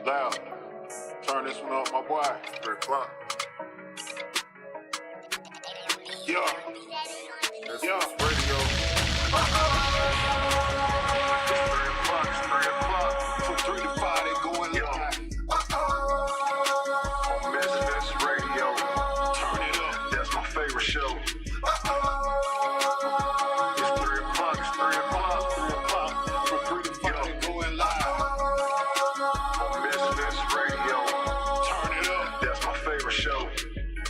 Loud. Turn this one up, my boy. 3 o'clock. Yeah. Yeah. Radio. 3 o'clock. From 3 to 5, they going live. On Misfits Radio. Turn it up. That's my favorite show. It's 3 o'clock. It's 3 o'clock. 3 o'clock. From 3 to 5, they going live. On Misfits Radio. Turn it up. That's my favorite show.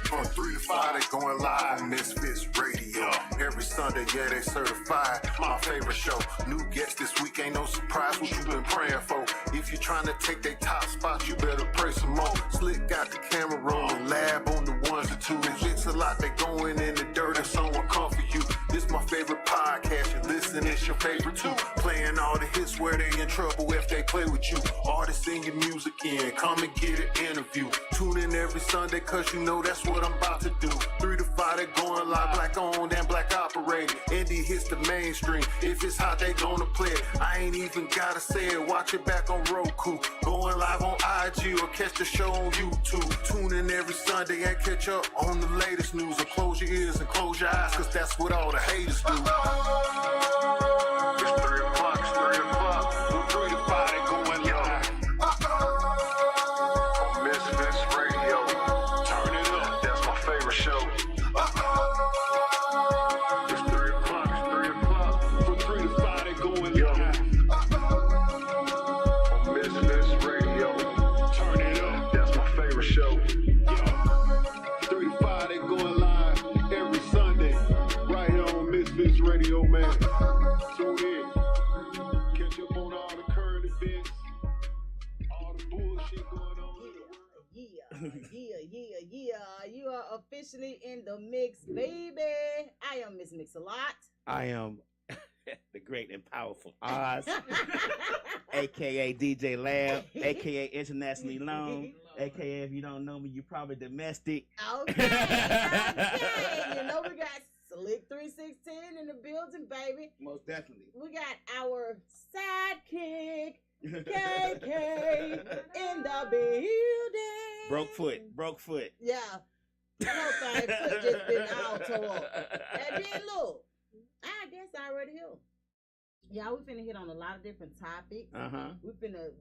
From 3 to 5, they going live on Misfits Radio. Every Sunday, yeah, they certified. My favorite show. New guests this week, ain't no surprise what you been praying for. If you trying to take their top spots, you better pray some more. Slick got the camera rolling, lab on the ones and twos. It's a lot, they going in the dirt and someone come for you. This my favorite podcast, you listen, it's your favorite too. Playing all the hits where they in trouble if they play with you. Artists in your music in, come and get an interview. Tune in every Sunday, cause you know that's what I'm about to do. 3 to 5, they going live, black owned and black operated. Indie hits the mainstream, if it's hot, they gonna play it. I ain't even gotta say it, watch it back on Roku. Going live on IG or catch the show on YouTube. Tune in every Sunday and catch up on the latest news. Or close your ears and close your eyes, cause that's what all the haters do. It's 3 o'clock, it's 3 o'clock. From 3 to 5, they going live. On Misfits Radio. Turn it up, that's my favorite show. It's 3 o'clock, it's 3 o'clock. From 3 to 5, they going live. On Misfits Radio. Turn it up, that's my favorite show. 3 to 5, they going live every Sunday. Right here on Misfits Radio, man. Tune in. Catch up on all the current events. All the bullshit going on in the world. Yeah. You are officially in the mix, baby. I am Miss Mix-a-Lot. I am the great and powerful Oz, aka DJ Lab, aka internationally known, aka if you don't know me, you probably domestic. Okay. You know we got Slick 3610 in the building, baby. Most definitely. We got our sidekick, KK, in the building. Broke foot. Yeah. No thing, foot just been all tore up. And then look, I guess I already here. Yeah, we finna hit on a lot of different topics. We finna,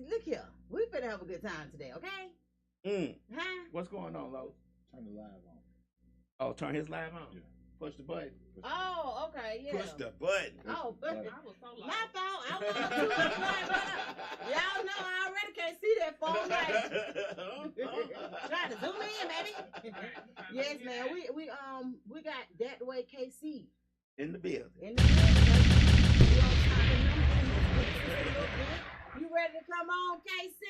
look here. We finna have a good time today, okay? Huh? What's going on, Lo? Turn the live on. Oh, turn his live on? Yeah. Push the button. Oh, okay, yeah. Push the button. Oh, but Right. I was so loud. My fault. I was too much loud. Y'all know I already can't see that phone light. Try to zoom in, baby. Yes, man. We got That Way KC In the building. in the building. We on top of him. You ready to come on, KC?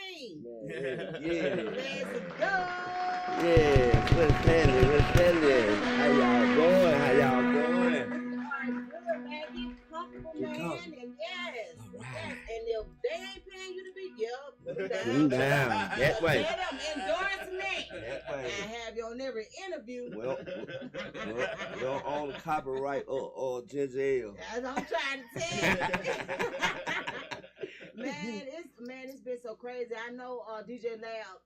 Yeah. Let's go. Yeah, what's happening? How y'all going? Good, man. Get comfortable, man. And yes. And if they ain't paying you to be, Down. That way. Let them endorse me. That I way. have you on every interview. Well, we don't own the copyright or ginger ale. As I'm trying to tell you. It's been so crazy. I know DJ Lab,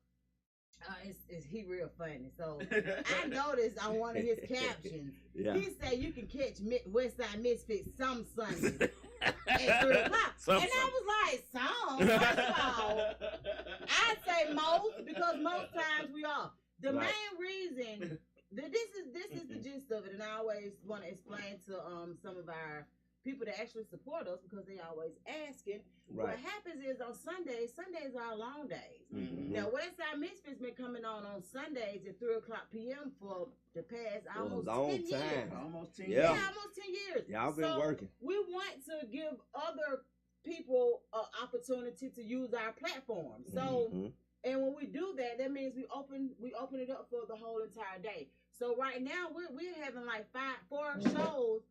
he real funny. So I noticed on one of his captions, Yeah. he said you can catch Westside Misfits some Sunday at 3 o'clock. And I was like, some? First of all, I say most because most times we are. The Right. main reason, this is the gist of it, and I always want to explain to some of our people that actually support us because they always asking. Right. What happens is on Sundays are our long days. Mhm. Now Westside Misfits been coming on Sundays at 3 o'clock p.m. for the past almost long 10 years. time. Almost 10 Yeah. Yeah, almost 10 years. Y'all been working. We want to give other people an opportunity to use our platform. So, Mhm. and when we do that, that means we open it up for the whole entire day. So right now we're having like 4 shows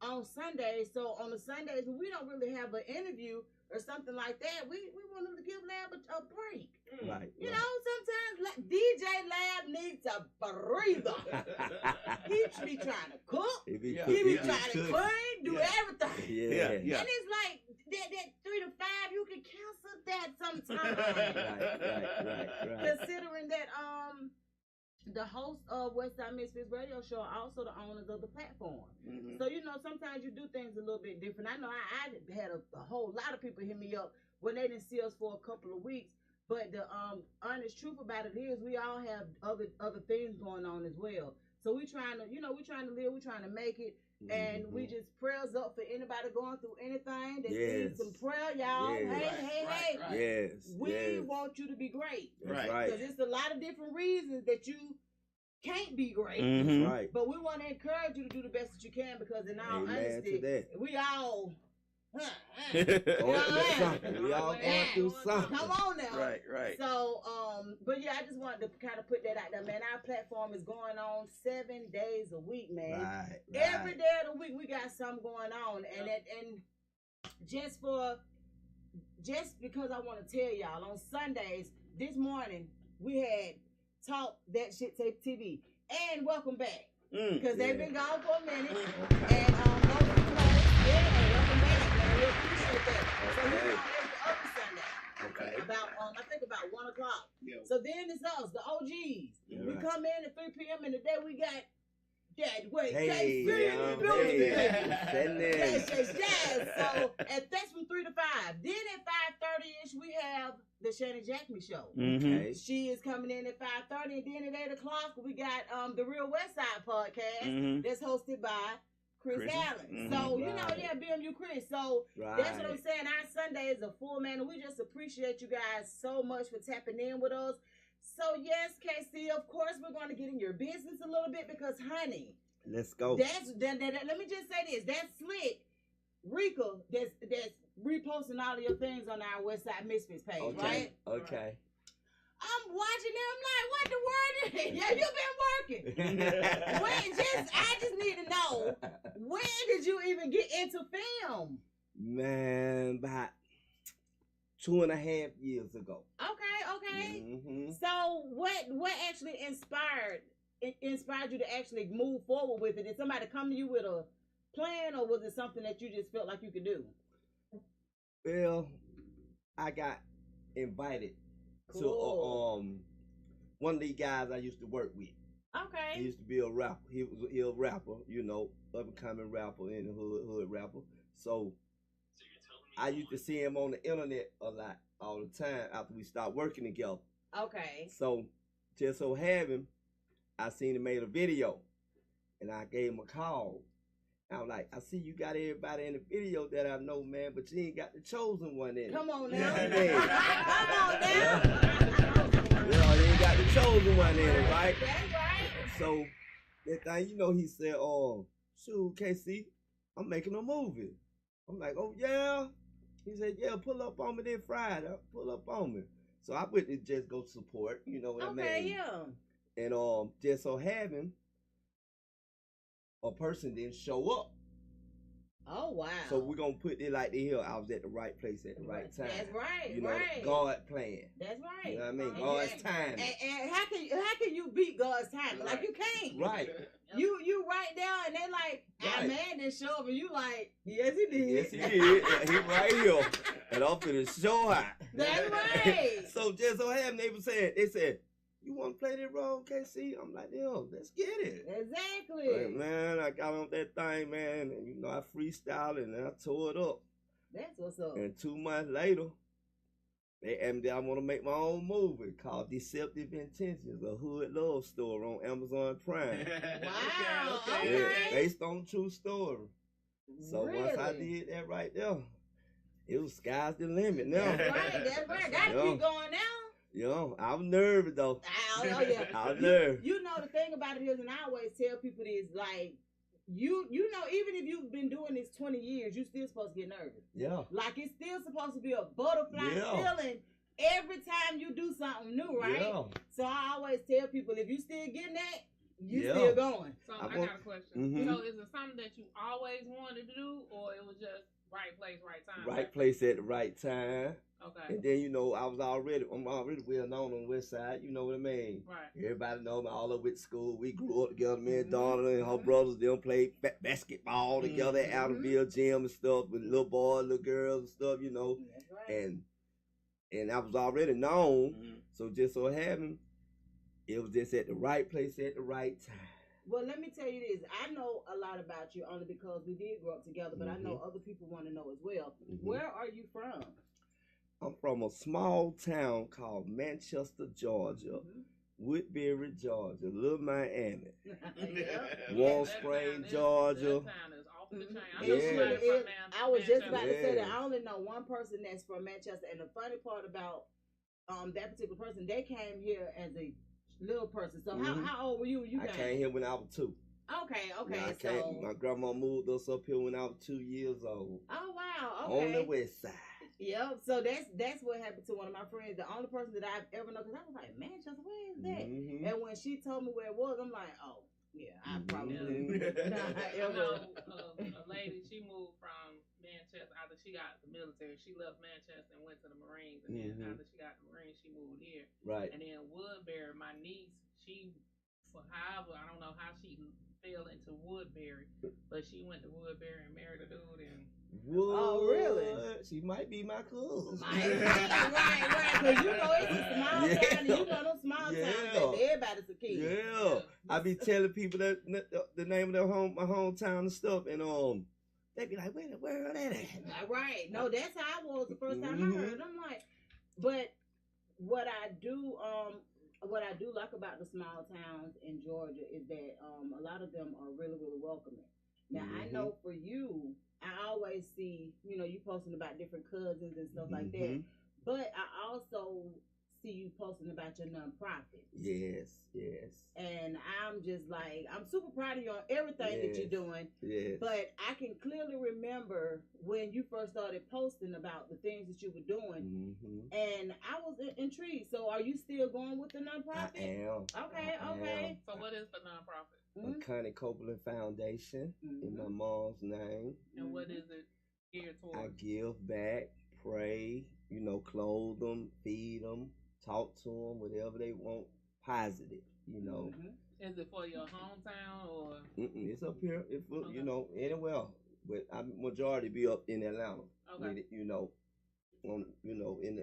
on Sundays. So on the Sundays, when we don't really have an interview or something like that, we want them to give Lab a break. Right. You know, sometimes DJ Lab needs a breather. He be trying to cook. He be trying to clean, do everything. Yeah. And it's like that 3 to 5, you can cancel that sometimes. Right. Considering that the hosts of Westside Misfits radio show are also the owners of the platform. Mm-hmm. So, you know, sometimes you do things a little bit different. I know I had a whole lot of people hit me up when they didn't see us for a couple of weeks. But the honest truth about it is we all have other things going on as well. So we trying to live, we're trying to make it. And we just prayers up for anybody going through anything that needs some prayer, y'all. Yes. Hey. Yes. We want you to be great. That's right. Because it's a lot of different reasons that you can't be great. Mm-hmm. Right. But we want to encourage you to do the best that you can because in all honesty, we all we all going through something. Come on now. Right. So, but yeah, I just wanted to kind of put that out there, man. Our platform is going on 7 days a week, man. Right. Every day of the week, we got something going on, and just because I want to tell y'all, on Sundays this morning we had Talk That Shit Tape TV, and welcome back because they've been gone for a minute, and welcome back. We appreciate that. So we're on every other Sunday. Okay. About I think about 1 o'clock. Yeah. So then it's us, the OGs. Yeah, we come in at 3 p.m. and today we got that way. Hey, So and that's from 3 to 5. Then at 5:30ish we have the Shannon Jackman show. Okay. She is coming in at 5:30, and then at 8 o'clock we got the Real Westside podcast that's hosted by Chris Allen. So, you know, BMU Chris. So, that's what I'm saying. Our Sunday is a full, man, and we just appreciate you guys so much for tapping in with us. So, yes, KC, of course, we're going to get in your business a little bit because, honey. Let's go. Let me just say this. That's Slick Rika that's reposting all of your things on our Westside Misfits page, right? Okay. I'm watching them. I'm like, what the word is? Yeah, you've been working. I just need to know, when did you even get into film? Man, about 2.5 years ago. Okay. Mm-hmm. So what actually inspired you to actually move forward with it? Did somebody come to you with a plan, or was it something that you just felt like you could do? Well, I got invited to one of these guys I used to work with. Okay. He used to be a rapper. He was a rapper, you know, up and coming rapper in the hood rapper. So I used to see him on the internet a lot, all the time after we stopped working together. Okay. So just so having, I seen him made a video, and I gave him a call. I was like, I see you got everybody in the video that I know, man, but you ain't got the chosen one in it. Come on now. Come on now. You ain't got the chosen one in it, right? That's right. So that thing, you know, he said, shoot, KC, I'm making a movie. I'm like, oh yeah? He said, yeah, pull up on me then Friday. Pull up on me. So I went to just go support, you know what I mean? Okay, yeah. And just so having, a person didn't show up. Oh, wow. So we're going to put it like the hill. I was at the right place at the right time. That's right, you know, right. God plan. That's right. You know what I mean? God's time. And how can you beat God's time? Right. Like, you can't. Right. You right there, and they like, man didn't show up, and you like, yes, he did. Yes, he did. He right here. And I'm finna show out. That's right. So just so happened, they said, you want to play that role, KC? I'm like, yo, let's get it. Exactly. Like, man, I got on that thing, man, and you know, I freestyled and I tore it up. That's what's up. And 2 months later, they asked me I want to make my own movie called Deceptive Intentions, a hood love story on Amazon Prime. Wow. Yeah, Okay. based on true story. So really? once I did that right there, it was sky's the limit now. That's right. Gotta keep going now. Yo, I was nervous though. Oh, yeah. I was nervous. You know, the thing about it is, and I always tell people this, like, you know, even if you've been doing this 20 years, you're still supposed to get nervous. Yeah. Like, it's still supposed to be a butterfly feeling every time you do something new, right? Yeah. So I always tell people, if you still getting that, You Yeah. still going. So I I want- got a question. Mhm. So is it something that you always wanted to do, or it was just right place, right time? Right place at the right time. Okay. And then, you know, I'm already well known on the west side, you know what I mean? Right. Everybody know me all over at school. We grew up together, me and Mhm. Donna and her brothers, them played basketball together at Mhm. Adamville gym and stuff with little boys, little girls and stuff, you know. That's right. And I was already known, Mhm. so just so happened, it was just at the right place at the right time. Well, let me tell you this. I know a lot about you only because we did grow up together, but I know Mhm. other people want to know as well. Mhm. Where are you from? I'm from a small town called Manchester, Georgia, Mhm. Woodbury, Georgia, Little Miami, Yeah. Warm That Springs, town Georgia. That town is off the chain. I It know Yeah. somebody sure from is. I was just about to say that. Yes. I only know one person that's from Manchester, and the funny part about that particular person, they came here as a little person. So Mhm. how old were you when you I came here when I was 2. Okay, Yeah, I so came, my grandma moved us up here when I was 2 years old. oh wow, On the okay. west side. Yep. So that's what happened to one of my friends. The only person that I've ever known, because I was like, Manchester, where is that? Mhm. And when she told me where it was, I'm like, oh yeah, I probably Mhm. not I ever. know a lady, she moved from Manchester after she got the military. She left Manchester and went to the Marines. And then Mhm. after she got the Marines, she moved here. Right. And then Woodbury, my niece, she, for however, I don't know how she fell into Woodbury, but she went to Woodbury and married a dude. And What? Oh, really? She might be my cousin. right. Because you know it's a small Yeah. town, and you know those small towns, baby, everybody's a kid. Yeah. I be telling people that the name of my hometown and stuff, and they be like, where are that at? Right. No, that's how I was the first time I heard it. I'm like, but what I do like about the small towns in Georgia is that a lot of them are really, really welcoming. Now I know for you, I always see, you posting about different cousins and stuff like that. But I also see you posting about your nonprofit. Yes. And I'm just like, I'm super proud of you on everything that you're doing. Yes. But I can clearly remember when you first started posting about the things that you were doing. And I was intrigued. So are you still going with the nonprofit? I am. Okay. so what is the nonprofit? Connie Copeland Foundation in my mom's name. And what is it geared towards? I give back, pray, clothe them, feed them, talk to them, whatever they want, positive, Is it for your hometown or? It's up here, anywhere. But I majority be up in Atlanta. Okay. With it,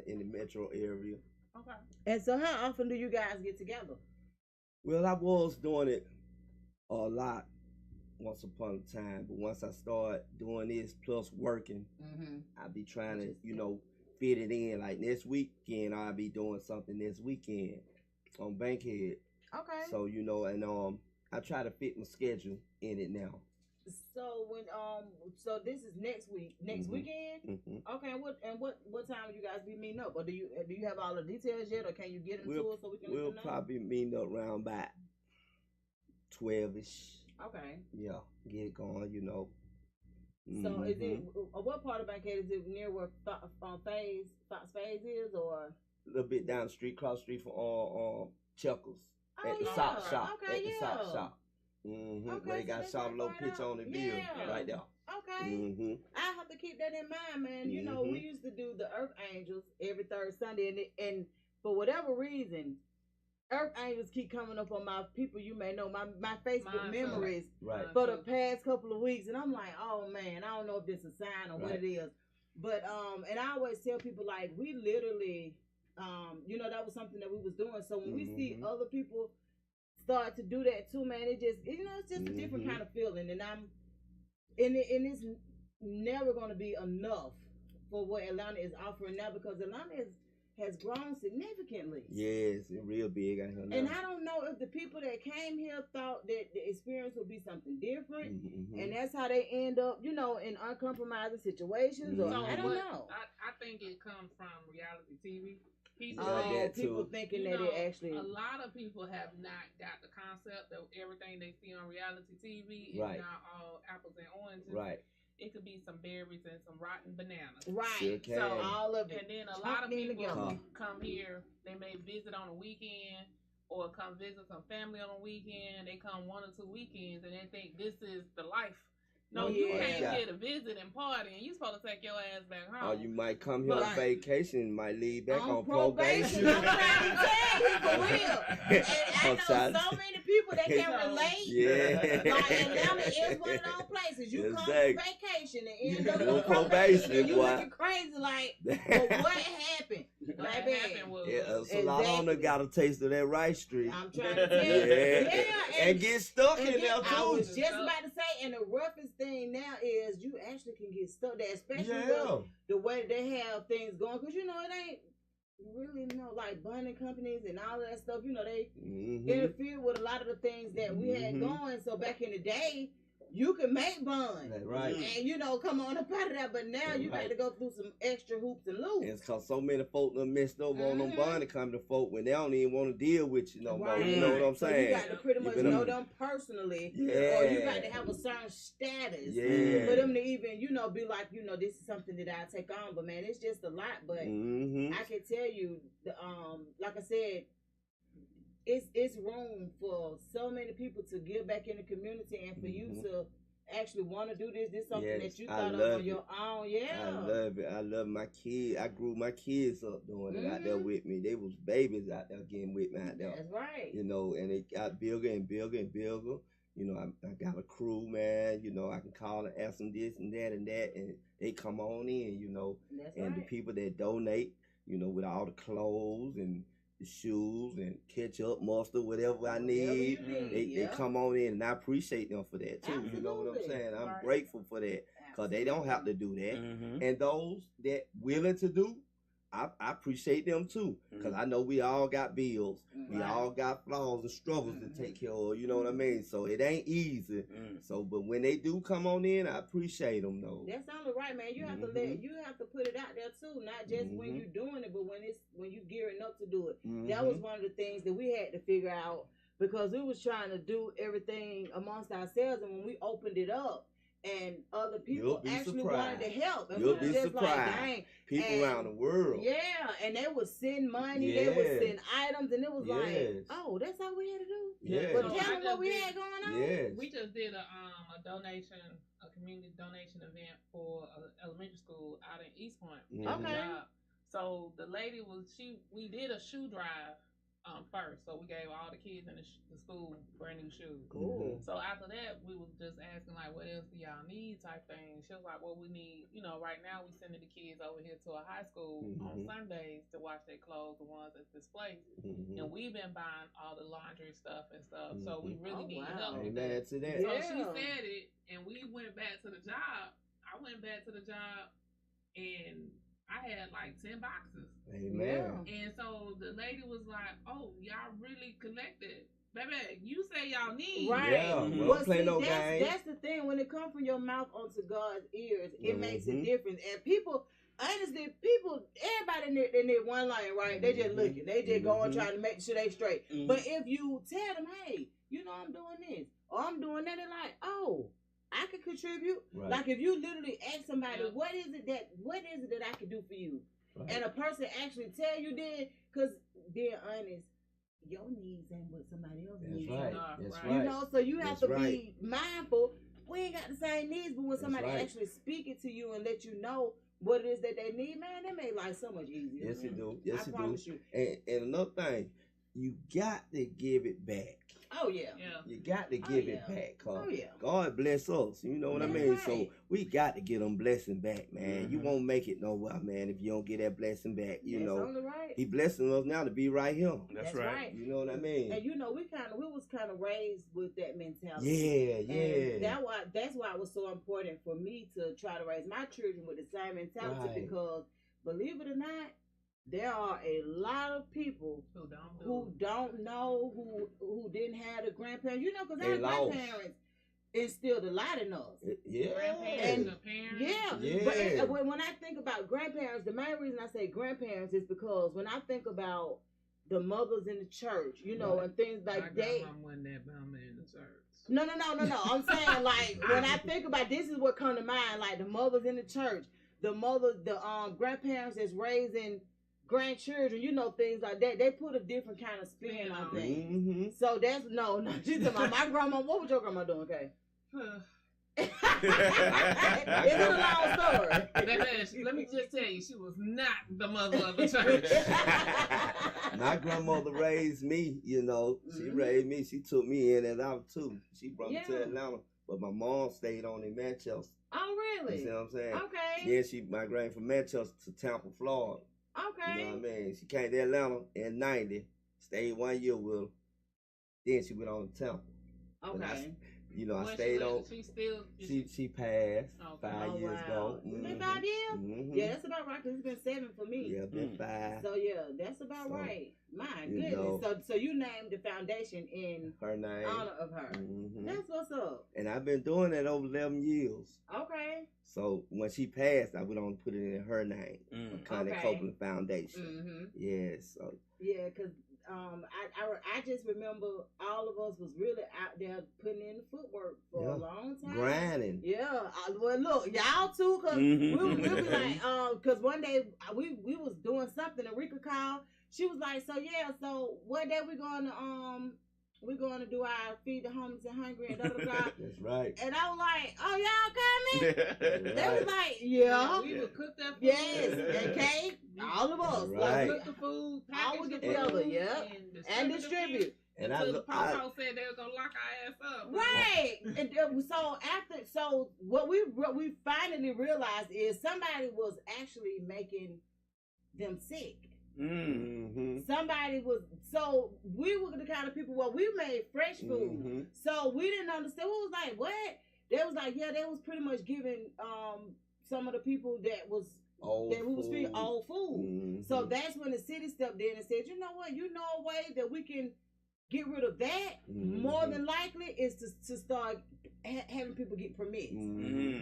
in the metro area. Okay. And so how often do you guys get together? Well, I was doing it a lot once upon a time, but once I start doing this plus working, I be trying to, fit it in. Like next weekend, I'll be doing something this weekend on Bankhead. Okay. So and I try to fit my schedule in it now. So when so this is next weekend. Okay. What time will you guys be meeting up, or do you have all the details yet, or can you get them to us so we can? We'll probably meet up around about 12ish. Okay. Yeah, get it going. So is it what part of Bankhead is it near where Fox Phase is, or a little bit down the street, cross the street from Chuckles at the yeah. sock shop. Okay, at the sock shop. Okay, Where they so got that's shot a like little right picture up. on the bill Yeah. right there. Okay. I have to keep that in mind, man. We used to do the Earth Angels every third Sunday, and for whatever reason, Earth Angels keep coming up on my people. You may know my Facebook memories for the past couple of weeks, and I'm like, oh man, I don't know if this is a sign or what it is, but and I always tell people like we literally, that was something that we was doing. So when we see other people start to do that too, man, it's just a different kind of feeling, and it's never going to be enough for what Atlanta is offering now, because Atlanta has grown significantly. Yes, it's real big out here now. And I don't know if the people that came here thought that the experience would be something different, and that's how they end up, in uncompromising situations. Or I don't know. I think it comes from reality TV. People thinking that it actually. A lot of people have not got the concept that everything they see on reality TV is not all apples and oranges. Right. It could be some berries and some rotten bananas. Right. Sure so all of it. And then a lot of people come here. They may visit on a weekend, or come visit some family on a weekend. They come 1 or 2 weekends and they think this is the life. No, you came here to visit and party, and you supposed to take your ass back home. Or you might come here on vacation and might leave back on probation. I'm trying to tell you, for real. And I know so many people that can relate. Yeah. Like Atlanta is one of those places. You come on vacation and end up on on probation. And you boy. looking crazy like, but what happened? What happened was... So long on them got a taste of that rice street. I'm trying to tell you. Yeah. And get stuck in there, too. I was just about to say, and the roughest thing now is you actually can get stuck there, especially with the way they have things going. Because, you know, it ain't really, you know, like bonding companies and all that stuff. You know, they interfere with a lot of the things that we had going. So back in the day, you can make bond. That's right. And, you know, come on up out of that. But now you got to go through some extra hoops and loops. It's because so many folk done messed over on them bonding company folk when they don't even want to deal with you no more. You know what I'm saying? So you got to pretty much know them personally. Or you got to have a certain status for them to even, you know, be like, you know, this is something that I take on. But, man, it's just a lot. But I can tell you, like I said, it's room for so many people to give back in the community and for you to actually want to do this. This is something that you thought of on your own. I love it. I love my kids. I grew my kids up doing it out there with me. They was babies out there getting with me out there. That's right. You know, and it got bigger and bigger and bigger. You know, I got a crew, man. You know, I can call and ask them this and that, and they come on in, you know. That's and the people that donate, you know, with all the clothes and the shoes and ketchup, mustard, whatever I need. They come on in, and I appreciate them for that too. Absolutely. You know what I'm saying? I'm grateful for that because they don't have to do that. And those that willing to do, I appreciate them too because I know we all got bills. We all got flaws and struggles to take care of. You know what I mean? So it ain't easy. So, but when they do come on in, I appreciate them though. That's only right, man. You have to you have to put it out there too, not just when you're doing it, but when you gearing up to do it. That was one of the things that we had to figure out because we was trying to do everything amongst ourselves, and when we opened it up. And other people actually wanted to help. And You'll we be just surprised. Like, dang. People around the world. Yeah, and they would send money, they would send items, and it was like, oh, that's all we had to do? But So tell them what we had going on. Yes. We just did a donation, a community donation event for elementary school out in East Point. Okay. So the lady we did a shoe drive first. So we gave all the kids in the school brand new shoes. Cool. So after that, we was just asking like, what else do y'all need type thing. She was like, well, we need, you know, right now we sending the kids over here to a high school on Sundays to wash their clothes, the ones that's displaced. And we've been buying all the laundry stuff and stuff. So we really need help with that. To that. So she said it, and we went back to the job. I went back to the job, and I had like 10 boxes. Amen. And so the lady was like, oh, y'all really collected. Baby, you say y'all need. Right. Yeah, well, play no game. That's the thing. When it comes from your mouth onto God's ears, it makes a difference. And people, honestly, everybody in their one line, right? They just looking. They just going trying to make sure they straight. But if you tell them, hey, you know I'm doing this, or I'm doing that, they're like, oh, I can contribute. Right. Like if you literally ask somebody, what is it that I can do for you? Right. And a person actually tell you then, because being honest, your needs ain't what somebody else needs. That's right. You know, so you have to be mindful. We ain't got the same needs, but when somebody actually speak it to you and let you know what it is that they need, man, that make life so much easier. Yes, it do. Yes, I promise you. And another thing, you got to give it back. Oh, yeah. You got to give it back. Cause oh, yeah. God bless us. You know what I mean? Right. So we got to get them blessing back, man. You won't make it nowhere, man, if you don't get that blessing back. You know, right. He blessing us now to be right here. That's right. You know what I mean? And you know, we was kind of raised with that mentality. Yeah. And that's why it was so important for me to try to raise my children with the same mentality because, believe it or not, there are a lot of people who don't know, who didn't have the grandparents. You know, because our grandparents instilled a lot in us. Grandparents and parents. But when I think about grandparents, the main reason I say grandparents is because when I think about the mothers in the church, you know, and things like that. My grandma wasn't that mama in the church. No. I'm saying, like, when I think about this is what come to mind, like the mothers in the church, the grandparents that's raising grandchildren, you know, things like that. They put a different kind of spin on things. Mm-hmm. So that's no. She's talking about my grandma. What was your grandma doing, Kay? It's a long story. Let me just tell you, she was not the mother of the church. My grandmother raised me, you know. She raised me. She took me in and out too. She brought me to Atlanta, but my mom stayed on in Manchester. Oh, really? You see what I'm saying? Okay. Then she migrated from Manchester to Tampa, Florida. Okay. You know what I mean? She came to Atlanta in 90, stayed 1 year with her. Then she went on to Tampa. Okay. I stayed on. She passed 5 years ago. Been 5 years? Yeah, that's about right. Cause it's been 7 for me. Yeah, been 5. So yeah, that's about right. My goodness. So you named the foundation in her name, honor of her. That's what's up. And I've been doing that over 11 years. Okay. So when she passed, I went on to put it in her name, Connie Copeland Foundation. Yes. So. Yeah, cause I just remember all of us was really out there putting in the footwork for a long time. Grinding. Yeah. Well, look, y'all too, cause we'll be like, cause one day we was doing something and Rika called. She was like, so what day we going to do our feed the homeless and hungry and da da da. That's right. And I was like, oh, y'all coming? They was like, yeah. We would cook that food. Yes, and cake. All of us. Right. Like, cook the food, package all the get together, and distribute. And until the Popo said they were gonna lock our ass up. Right. And so what we finally realized is somebody was actually making them sick. Somebody was, so we were the kind of people where we made fresh food. So we didn't understand. We was like, what? They was like, yeah, they was pretty much giving some of the people that was feeding old food. So that's when the city stepped in and said, you know what, you know a way that we can get rid of that, more than likely is to start having people get permits.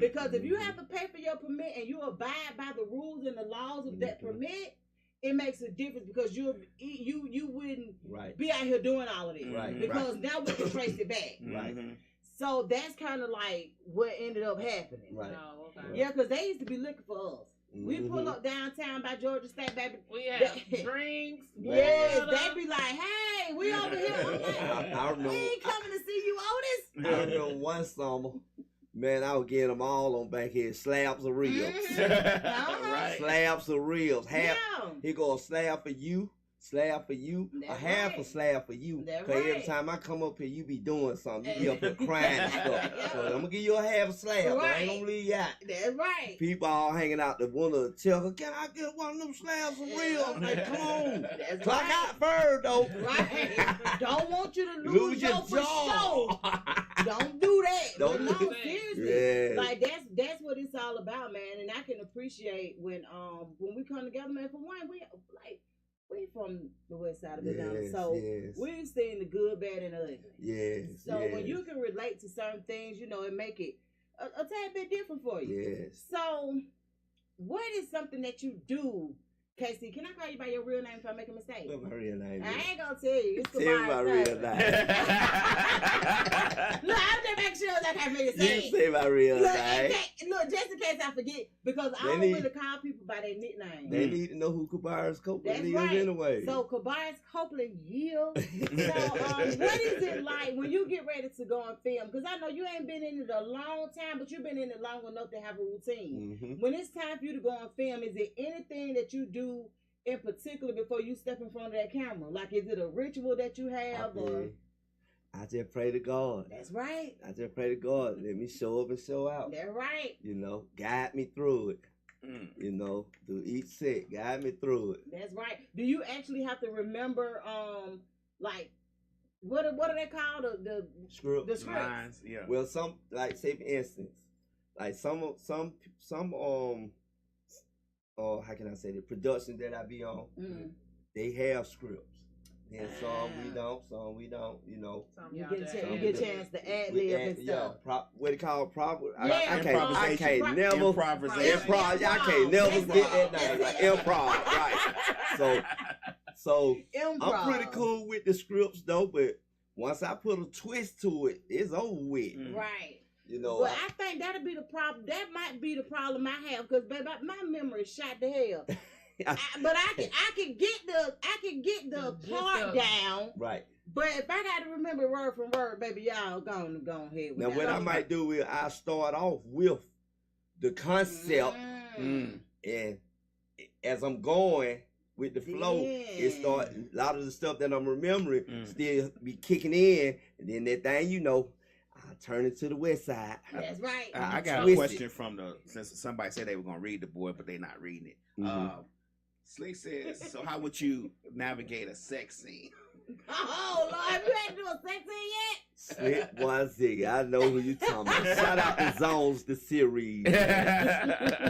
Because if you have to pay for your permit and you abide by the rules and the laws of that permit, it makes a difference because you wouldn't be out here doing all of this. Because now we can trace it back. So that's kind of like what ended up happening. Yeah, because they used to be looking for us. We pull up downtown by Georgia State, baby. We have drinks. Yes, they be like, hey, we over here. I'm like, I remember, we ain't coming to see you, Otis. I remember one summer, man, I was getting them all on back here, slabs of ribs. Slabs of ribs. He go a slab for you. Slab for you, That's half a slab for you. Because every time I come up here, you be doing something. You be up here crying and stuff. So I'm going to give you a half a slab. But I ain't going to leave you out. That's right. People all hanging out the window tell her, can I get one of them slabs of real? I'm like, come on. That's Clock out first, though. Right. Don't want you to lose your jaw. Don't do that. Don't no, do that. Seriously. Yeah. Like, that's what it's all about, man. And I can appreciate when we come together, man. For one, we from the west side of Atlanta, so we've seen the good, bad, and ugly. So when you can relate to certain things, it make it a tad bit different for you. So what is something that you do, Casey? Can I call you by your real name if I make a mistake? What's my real name? I ain't gonna tell you. It's tell my real name. Look, I'm just making sure that I can't make it say. You say my real name. Look, just in case I forget, because I don't really call people by their nickname. They need to know who Cabarrus Copeland is anyway. So Cabarrus Copeland yield. So what is it like when you get ready to go and film? Because I know you ain't been in it a long time, but you've been in it long enough to have a routine. When it's time for you to go and film, is there anything that you do in particular before you step in front of that camera? Like, is it a ritual that you have? I just pray to God. That's right. I just pray to God. Let me show up and show out. That's right. Guide me through it. Through each set, guide me through it. That's right. Do you actually have to remember, like, what are they called? The script. The scripts. Lines, yeah. Well, some, like, say for instance, like some how can I say, the productions that I be on, they have scripts. And some we don't, You get a chance to ad lib and stuff. What it called proper? I can't never improvisation. I can't never get that name. Like improv, right? So improv. I'm pretty cool with the scripts though, but once I put a twist to it, it's over with. Right. Well, I think that'll be the problem. That might be the problem I have because, baby, my memory is shot to hell. But I can get the part down. Right. But if I got to remember word from word, baby, y'all go ahead with Now, that. what I might do is I start off with the concept, and as I'm going with the flow, it start a lot of the stuff that I'm remembering still be kicking in, and then that thing, you know, I turn it to the west side. That's right. I got a question from since somebody said they were gonna read the board, but they're not reading it. Slick says, so how would you navigate a sex scene? Oh, Lord, have you had to do a sex scene yet? Slick 1 I know who you talking about. Shout out to Zones the series.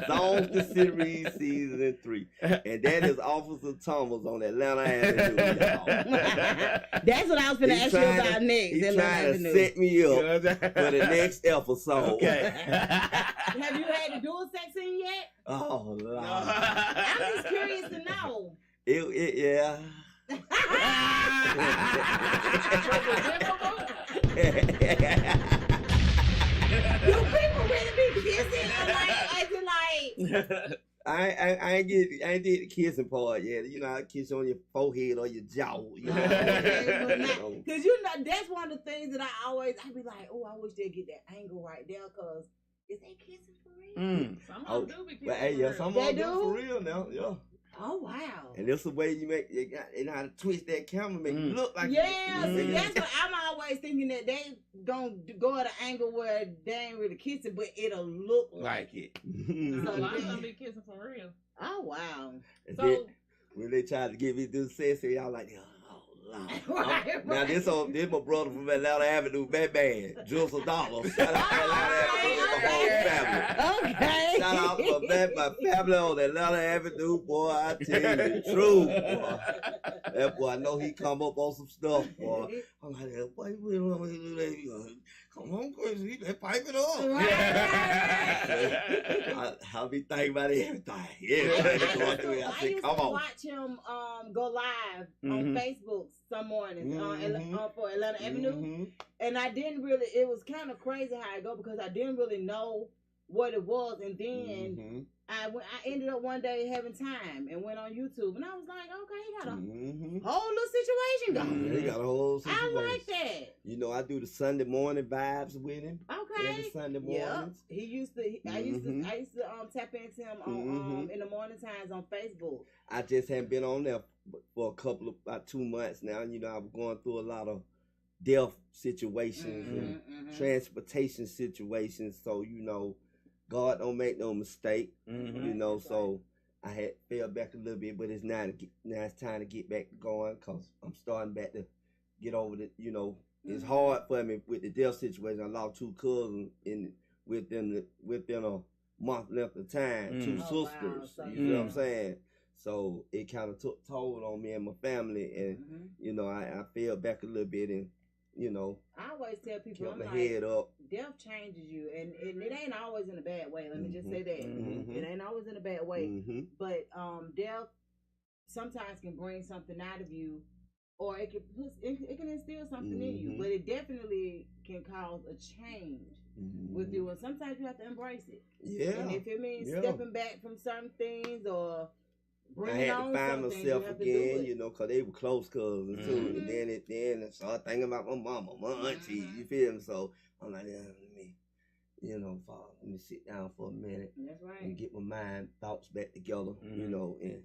Zones the series season 3. And that is Officer Thomas on Atlanta Avenue, y'all. That's what I was going to ask you about next. He's trying to set me up for the next episode. Okay. Have you had to do a sex scene yet? Oh, Lord. I'm just curious to know. Yeah. Do people really be kissing? I ain't did the kissing part yet. You know, I kiss on your forehead or your jaw. You know? Because you know that's one of the things that I be like, oh, I wish they'd get that angle right there. Because is they kissing for real? Some of them do be kissing. But hey, yeah, some of them do for real now. Yeah. Oh wow! And that's the way you know how to twist that camera, make you look like see, that's what I'm always thinking, that they gonna go at an angle where they ain't really kissing, but it'll look like it. So a lot of them be kissing for real. Oh wow! So then, when they tried to get me to do sex, I was like, right. Now this my brother from Atlanta Avenue, Batman, Jules $1. Shout out to Atlanta Avenue, the whole family. Okay. Shout out to my family on Atlanta Avenue, boy. I tell you the truth, boy. That boy, I know he come up on some stuff, boy. I'm like, boy, we don't want to do that. Come on, crazy, they pipe it up. I'll be thinking about everything. I used to watch him go live on Facebook some mornings for Atlanta Avenue, and I didn't really. It was kind of crazy how it go because I didn't really know what it was, and then I ended up one day having time and went on YouTube, and I was like, okay, he got a whole little situation going. He got a whole situation. I like that. You know, I do the Sunday morning vibes with him. Okay. Every Sunday mornings. He used to. I used to tap into him on in the morning times on Facebook. I just haven't been on there for about 2 months now. You know, I was going through a lot of death situations and transportation situations. So, you know, God don't make no mistake. You know, so I had fell back a little bit, but now it's time to get back going because I'm starting back to get over the, you know, it's hard for me with the death situation. I lost 2 cousins within a month length of time, 2 sisters. So, you know what I'm saying? So it kind of took toll on me and my family, and you know, I fell back a little bit, and you know, I always tell people, kept I'm my like, head up. Death changes you, and it ain't always in a bad way. Let me just say that it ain't always in a bad way. But death sometimes can bring something out of you, or it can instill something in you. But it definitely can cause a change with you, and sometimes you have to embrace it. Yeah, and if it means stepping back from certain things or I had to find myself again, you know, because they were close cousins too. And then I started thinking about my mama, my auntie, you feel me? So I'm like, let me sit down for a minute. That's right. And get my thoughts back together, you know, and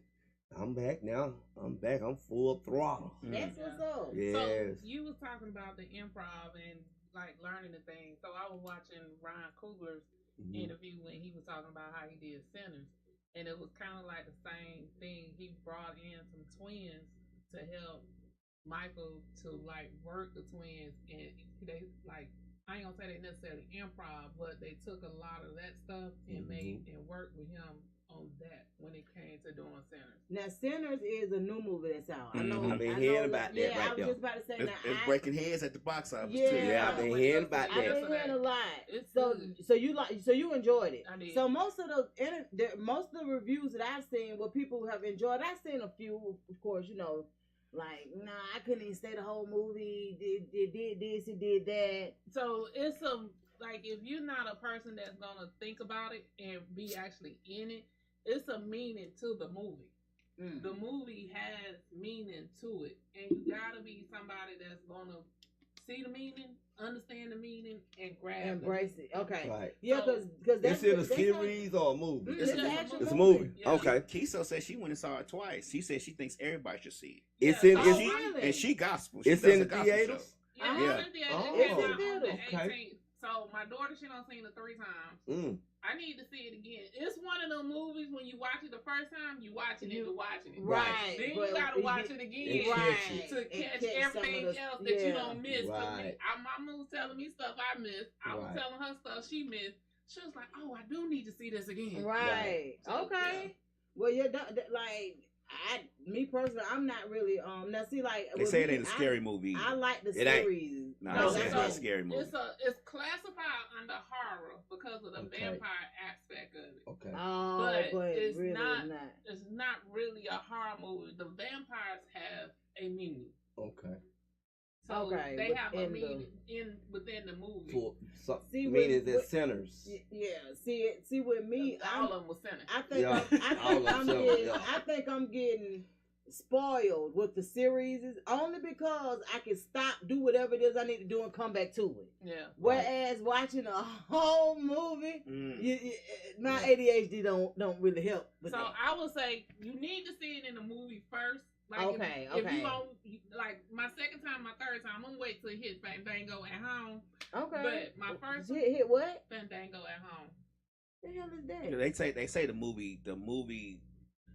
I'm back now. I'm back. I'm full throttle. That's what's up. Yes. So you was talking about the improv and like learning the things. So I was watching Ryan Coogler's interview when he was talking about how he did Sinners. And it was kind of like the same thing. He brought in some twins to help Michael to like work the twins, and they like, I ain't gonna say they necessarily improv, but they took a lot of that stuff and made and worked with him on that when it came to doing Sinners. Now Sinners is a new movie that's out. I know. I've been hearing about that. Yeah, I was just about to say that. It's breaking heads at the box office too. Yeah, I've been hearing about that. I've been hearing a lot. It's so you enjoyed it. I did. So most of the reviews that I've seen, what people have enjoyed, I've seen a few, of course, you know, like, nah, I couldn't even stay the whole movie. It did this, it did that. So it's like if you're not a person that's gonna think about it and be actually in it, it's a meaning to the movie. the movie has meaning to it, and you gotta be somebody that's gonna see the meaning, understand the meaning, and grab embrace it. Okay. Right. Yeah, So, because that's It's in a series or a movie? It's an a actual It's a movie. Yeah. Okay. Kiso said she went and saw it twice. She said she thinks everybody should see It's Yeah, in. so It's, Oh, really? it. And she gospel. She it's does in a the gospel theaters. show. Yeah, Yeah. it's in theater. Oh, It came out okay. on the Okay. 18th. So my daughter, she done seen it 3 times. Mm. I need to see it again. It's one of them movies when you watch it the first time, you watching it to watching it. Right. Then but you gotta watch it again Right. to And catch some everything of the- else that you yeah. don't miss. 'Cause Right. my mama was telling me stuff I missed. I was Right. telling her stuff she missed. She was like, "Oh, I do need to see this again." Right. So, Okay. yeah. Well, you're like me personally, I'm not really now see like They with say it me, ain't a scary movie. I like the It ain't. series. No, No, they say it's so not a scary movie. It's classified under horror because of the Okay. vampire aspect of it. Okay. Oh, But but it's really not- not. It's not really a horror movie. The vampires have a meaning. Okay. So Okay, they have a within the- meaning within the movie. For some See, meaning with- that sinners. Yeah. See with me, all of them were sinners. I think Yeah. All of them, yeah. I think I'm getting spoiled with the series only because I can stop, do whatever it is I need to do, and come back to it. Yeah. Whereas watching a whole movie, Mm. my ADHD don't really help. With So that. I would say you need to see it in the movie first. Like Okay, if okay. you don't like my second time, my third time, I'm gonna wait till it hits Fandango at home. Okay. But my first hit what? Fandango at home. The hell is that? They say the movie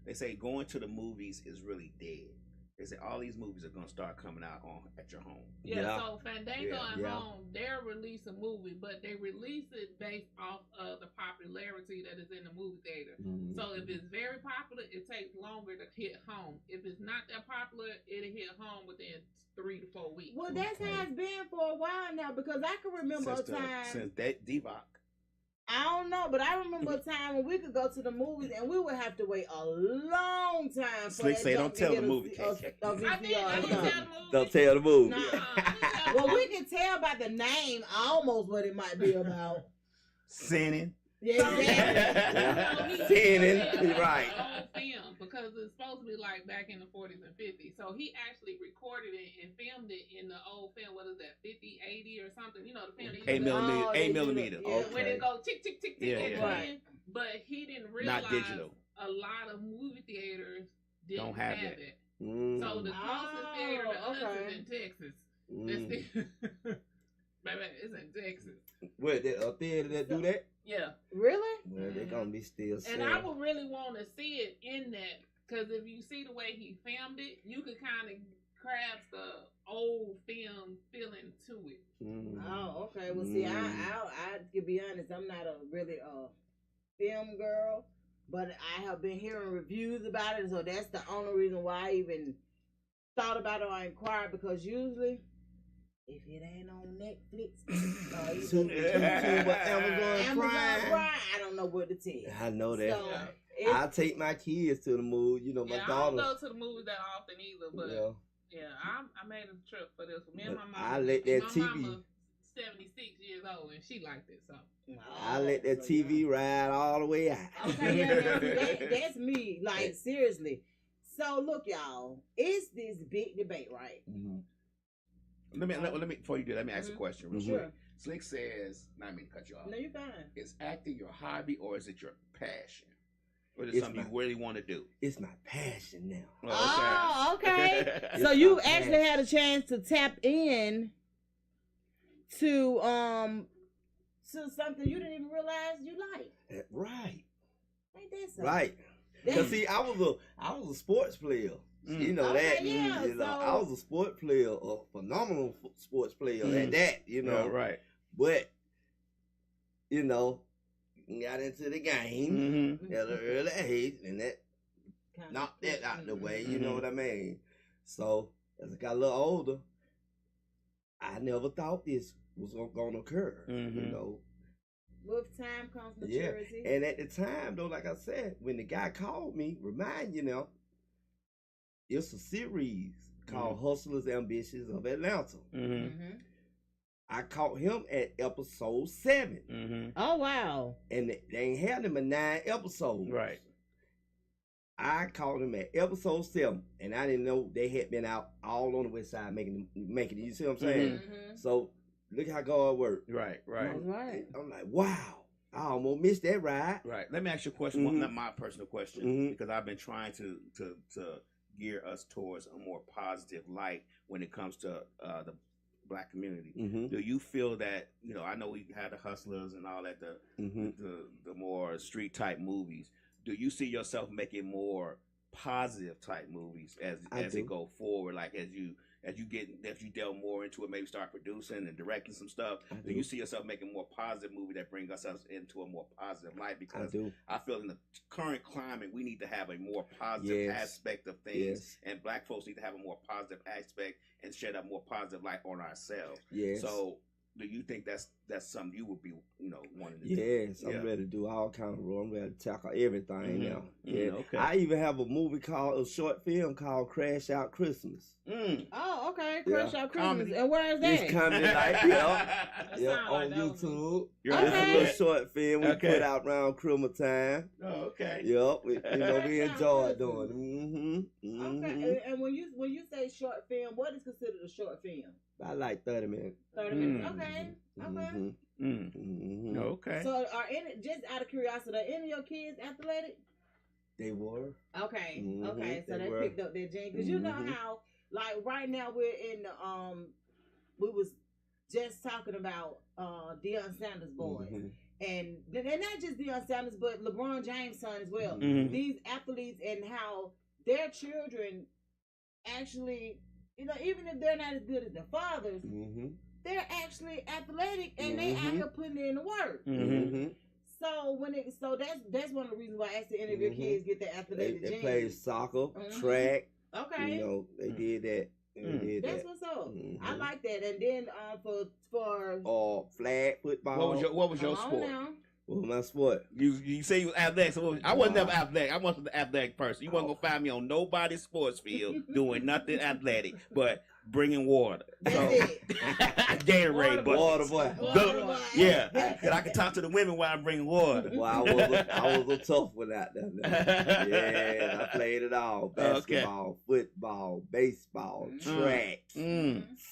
they say going to the movies is really dead. They say all these movies are gonna start coming out at your home. Yeah, Yeah. so Fandango Yeah, at yeah. home, they'll release a movie, but they release it based off of the popularity that is in the movie theater. Mhm. So if it's very popular, it takes longer to hit home. If it's not that popular, it'll hit home within 3 to 4 weeks. Well, that's how it's been for a while now because I can remember Since a time. since Divock. I don't know, but I remember a time when we could go to the movies and we would have to wait a long time for Slick that say, junk don't to tell get the a- movie, a- KK. a I did VCR. tell the movie. Don't tell the movie. Nuh-uh. Well, we can tell by the name almost what it might be about. Sinning. Yeah, exactly. Sinning, right. Old film because it's supposed to be like back in the 40s and 50s. So he actually recorded it and filmed it in the old film. What is that? 50, 80 or something? You know the film. they 8 used to- millimeter. Oh, 8 they do millimeter. that, yeah. When it go tick tick tick tick Yeah, at yeah. the Right. end, but he didn't realize Not digital. a lot of movie theaters didn't Don't have have that. it. Mm. So the closest Oh, theater to us okay. is in Texas. Mm. Baby, it's in Texas. What, a theater that do that? Yeah. Really? Well, they're gonna be still And selling. I would really want to see it in that because if you see the way he filmed it, you could kind of grasp the old film feeling to it. Mm. Oh, okay. Well, see, I to be honest, I'm not a really film girl, but I have been hearing reviews about it, so that's the only reason why I even thought about it or inquired. Because usually, if it ain't on Netflix, YouTube or Amazon Prime. Prime, I don't know what to tell you. I know that. So, Yeah. it's- I take my kids to the movie. You know, my Yeah, I daughter. don't go to the movies that often either, but Yeah. I made a trip for this one. Me and my But mom. I let that my TV mama 76 years old and she liked it, so. I let that so, TV ride all the way out. Okay, yeah, that's me. Like, seriously. So, look, y'all. It's this big debate, right? Mhm. Let me before you do, let me ask a Mhm. question real Mhm. quick. Sure. Slick says, not me to cut you off. No, you're fine. Is acting your hobby or is it your passion? Or is it It's something my- you really want to do? It's my passion now. Oh, okay. It's So you my actually passion. had a chance to tap in to something you didn't even realize you liked. Right. Ain't that something? Right. That's- Cause see, I was a sports player. Mm. You know Okay, that. yeah, You know, so- I was a sport player, a phenomenal sports player Mm. at that. You know, Yeah, right. but you know, got into the game Mm-hmm. at an early age, and that Kinda- knocked that out the way. Mhm. You know what I mean? So as I got a little older, I never thought this was gonna occur. You Mhm. know. With time comes Yeah, maturity. and at the time though, like I said, when the guy called me, remind you now, it's a series called Hustlers Ambitions of Atlanta. Mm-hmm. Mhm. I caught him at episode 7, Mm-hmm. Oh wow. and they ain't had him in 9 episodes. Right. I called them at episode 7, and I didn't know they had been out all on the west side making it. You see what I'm saying? Mm-hmm. So look how God worked. Right. I'm like, wow, I almost missed that ride. Right. Let me ask you a question. Well, not my personal question, because I've been trying to gear us towards a more positive light when it comes to the Black community. Do you feel that, I know we had the Hustlers and all that, the more street type movies. Do you see yourself making more positive type movies as it go forward? Like as you delve more into it, maybe start producing and directing some stuff. Do you see yourself making more positive movie that brings us into a more positive light? Because I feel in the current climate, we need to have a more positive aspect of things, and Black folks need to have a more positive aspect and shed a more positive light on ourselves. Yes. So, do you think that's something you would be, wanting to do? Yes, I'm ready to do all kind of roles. I'm ready to tackle everything now. Yeah. Okay. I even have a short film called Crash Out Christmas. Oh, okay. Crash Out Christmas. Comedy. And where is that? It's comedy night, on YouTube. It's a little short film we put out around Christmas time. Oh, okay. Yep, we enjoy doing it. Okay, and when you say short film, what is considered a short film? I like 30 minutes. 30 minutes. Okay. Okay. So just out of curiosity, are any of your kids athletic? They were. Okay. Okay. So they picked up their gene. Because you know how, like right now we're in the we was just talking about Deion Sanders' boys. And they're not just Deion Sanders, but LeBron James' son as well. These athletes and how their children actually, even if they're not as good as their fathers, they're actually athletic and they out here putting in the work. So that's one of the reasons why I asked any of your kids get the athletic They genes. played soccer, track. Okay. They did that. That's what's up. I like that. And then for flag football. What was your sport? Now. What was my sport? You say you was athletic. So I wasn't never athletic. I wasn't an athletic person. You wasn't gonna find me on nobody's sports field doing nothing athletic, but bringing water. That's So it. Gatorade, but Water boy. Yeah, and I can talk to the women while I'm bringing water. Well, I was a tough one out there. Yeah, I played it all: basketball, football, baseball, track,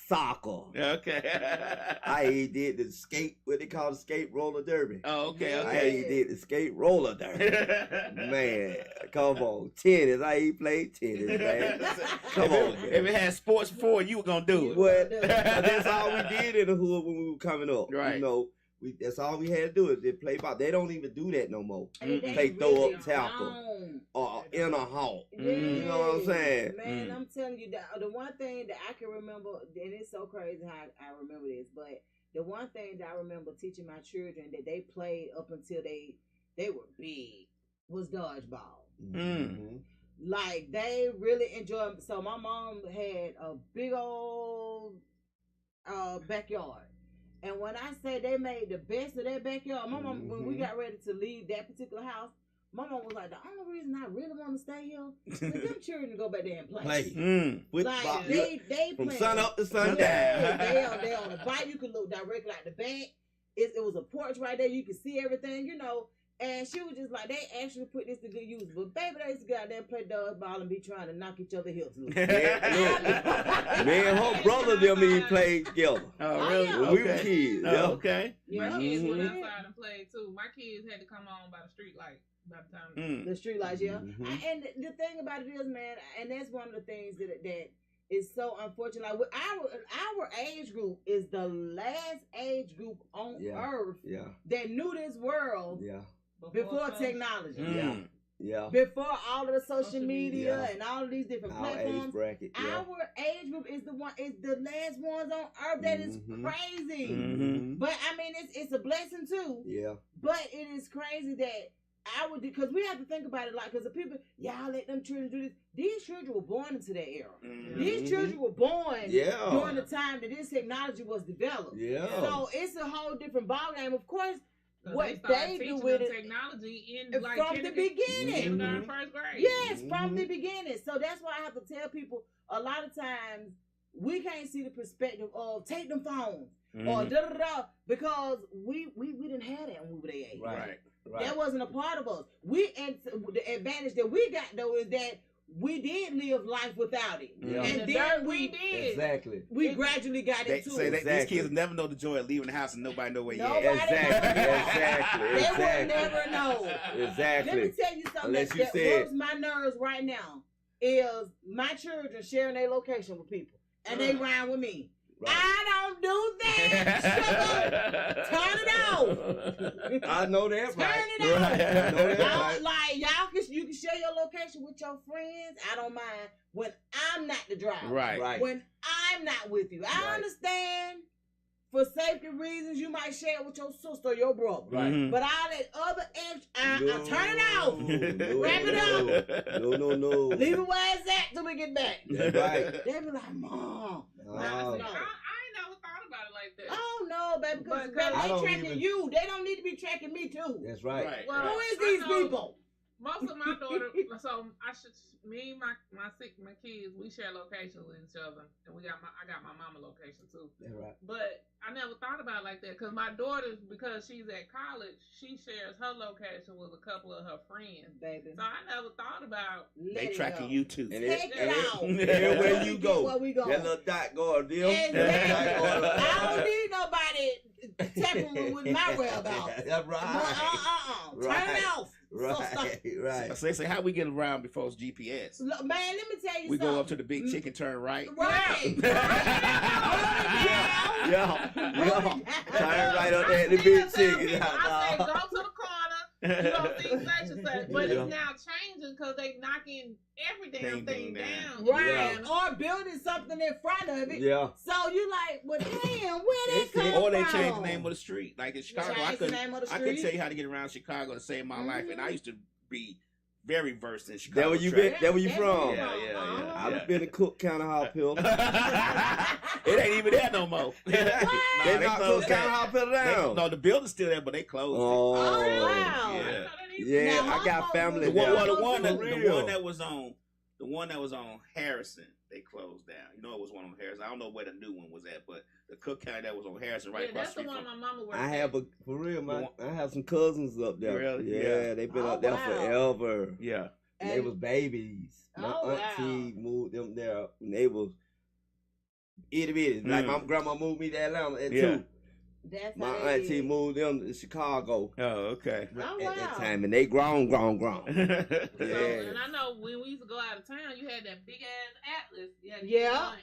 soccer. Okay. I did the skate, what they call the skate roller derby. Oh, okay. I did the skate roller derby. Man, come on, tennis. I played tennis, man. Come on, man. If it had sports before, you were gonna do it. What? That's all we did in the hood when we were coming up. Right. That's all we had to do is they play ball. They don't even do that no more. Play throw really up tackle or in a halt. Yes. You know what I'm saying? Man, I'm telling you, the one thing that I can remember, and it's so crazy how I remember this, but the one thing that I remember teaching my children that they played up until they were big was dodgeball. Like they really enjoyed. So my mom had a big old backyard. And when I say they made the best of their backyard, my mom, when we got ready to leave that particular house, my mom was like, the only reason I really want to stay here is for them children to go back there and play. Like, they from play. sun up to sundown. They on the bike. You could look directly at the back. It was a porch right there. You could see everything, And she was just like, they actually put this to good use. But baby, they used to go out there and play dodgeball and be trying to knock each other hips loose. Me and her brother, them even played together. Oh, really? Yeah. When we were kids. Okay. My kids went outside and played too. My kids had to come on by the street light by the time. The street lights, And the thing about it is, man, and that's one of the things that is so unfortunate. Like our age group is the last age group on earth that knew this world before technology. Before all of the social media and all of these different platforms. Age bracket, Our age group is the last ones on earth. That is crazy. But I mean, it's a blessing too. Yeah. But it is crazy that because we have to think about it like, because the people, y'all let them children do this. These children were born into that era. These children were born during the time that this technology was developed. So it's a whole different ballgame. Of course, what they do with it technology from the beginning. First grade. Yes, from the beginning. So that's why I have to tell people a lot of times we can't see the perspective of take them phones or da-da-da, because we didn't have that when we were their age. Right. That wasn't a part of us. And the advantage that we got though is that we did live life without it, and then we did. Exactly. We gradually got into it. These kids never know the joy of leaving the house and nobody know where you at. Exactly. They will never know. Exactly. Let me tell you something that works my nerves right now is my children sharing their location with people, and they rhyme with me. Right. I don't do that. Turn it off. I know that. Turn it off. I know that. Like you can share your location with your friends. I don't mind when I'm not the driver. Right. When I'm not with you, I understand. For safety reasons, you might share it with your sister or your brother. Right. But all that other extra, turn it off. Wrap it up. No. Leave it where it's at till we get back. That's right. They be like, Mom. I ain't never thought about it like that. Oh, no, baby. Because they tracking you. They don't need to be tracking me, too. That's right. Well, who is these people? Most of my daughter, so me and my kids, we share locations with each other, and I got my mama location too. That's right. But I never thought about it like that because my daughter, because she's at college, she shares her location with a couple of her friends, baby. So I never thought about they tracking you too. And take it out. Everywhere you go, where we go. That little dot going, deal. I don't need nobody tapping with my whereabouts. That's right. Turn it off. Right. So they say how we get around before it's GPS. Look, man, let me tell you we something. Go up to the big chicken, turn right. Right. Yeah. Turn right up there at the big chicken. I say go to the corner. You don't see such and such, but it's now changing because they knocking every damn thing down. Right. Or building something in front of it. Yeah. So you like, well, damn, where that come from? Or they change the name of the street. Like in Chicago, I could tell you how to get around Chicago to save my life, and I used to be very versed in Chicago. That where you been? That where you from? Yeah. I've been in Cook County Hospital. It ain't even there no more. They knocked Cook County Hospital down. No, the building's still there, but they closed it. Oh, wow. Yeah, now, I got family the there. one that was on Harrison, they closed down. You know, it was one on Harrison. I don't know where the new one was at, but the Cook County that was on Harrison, right across the street. That's the one my mama worked I have for real, I have some cousins up there. Really? Yeah, they've been up there forever. Yeah. And they was babies. My auntie moved them there, and they was itty bitty. Like my grandma moved me to Atlanta too. My auntie moved them to Chicago. Oh, okay. At that time, and they grown. Yeah. And I know when we used to go out of town, you had that big ass atlas.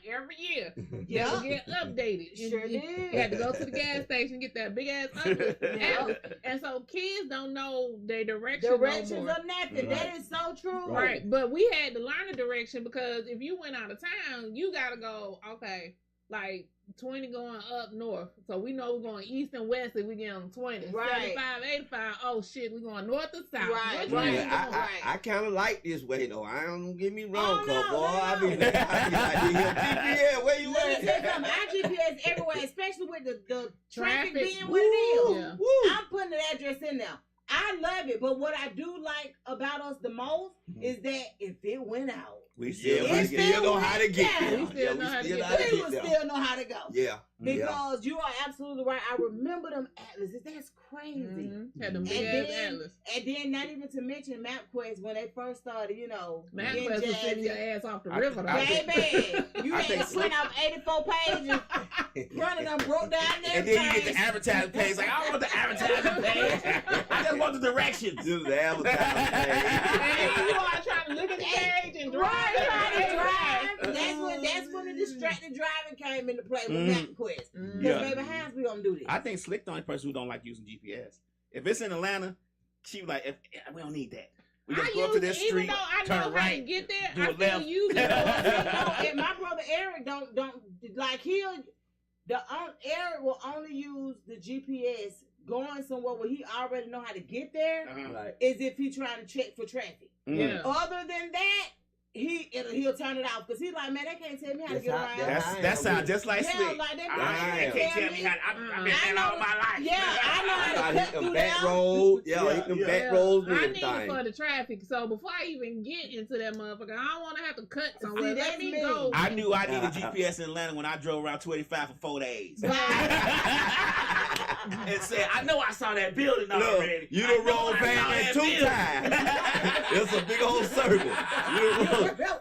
Every year. Yeah. Get updated. Sure did. You had to go to the gas station, get that big ass atlas. And so kids don't know their directions or nothing. That is so true. Right. But we had to learn the direction because if you went out of town, you gotta go, okay, like 20 going up north. So we know we're going east and west if we get on 20. Right. 75, 85, oh shit, we're going north and south. Right. I kind of like this way though. I don't get me wrong, I be like, GPS, where you at? Our GPS everywhere, especially with the traffic being what it is. I'm putting the address in there. I love it, but what I do like about us the most is that if it went out, we still know how to get there. We still know how to go. Yeah. Because you are absolutely right. I remember them atlases. That's crazy. Had them big ass atlas. And then not even to mention MapQuest when they first started, you know. MapQuest was sending your ass off the river. Baby, you had to print out 84 pages. Running them broke down there. And then you get the advertising page. Like, I don't want the advertising page. I just want the directions. Just the advertising page. And you are trying to look at the page and drive. That's when the distracted driving came into play with MapQuest. Because baby, how's we gonna do this? I think Slick the only person who don't like using GPS. If it's in Atlanta, she was like, we don't need that. We just go up to this street, turn right, to get there, do a left. Use it. And my brother Eric don't like Eric will only use the GPS going somewhere where he already know how to get there. Is if he trying to check for traffic. Other than that, he'll turn it off because he's like, man, they can't tell me how to get around. That sounds just like Slick. Like they can't tell me how. I've been there all my life. Yeah, I know how to cut through back road. Yeah, he can back roads and I everything. need it for the traffic. So before I even get into that motherfucker, I don't want to have to cut somewhere. Let me go. I knew I needed GPS in Atlanta when I drove around 285 for 4 days. And said, I know I saw that building already. You done rolled past that 2 times. It's a big old circle.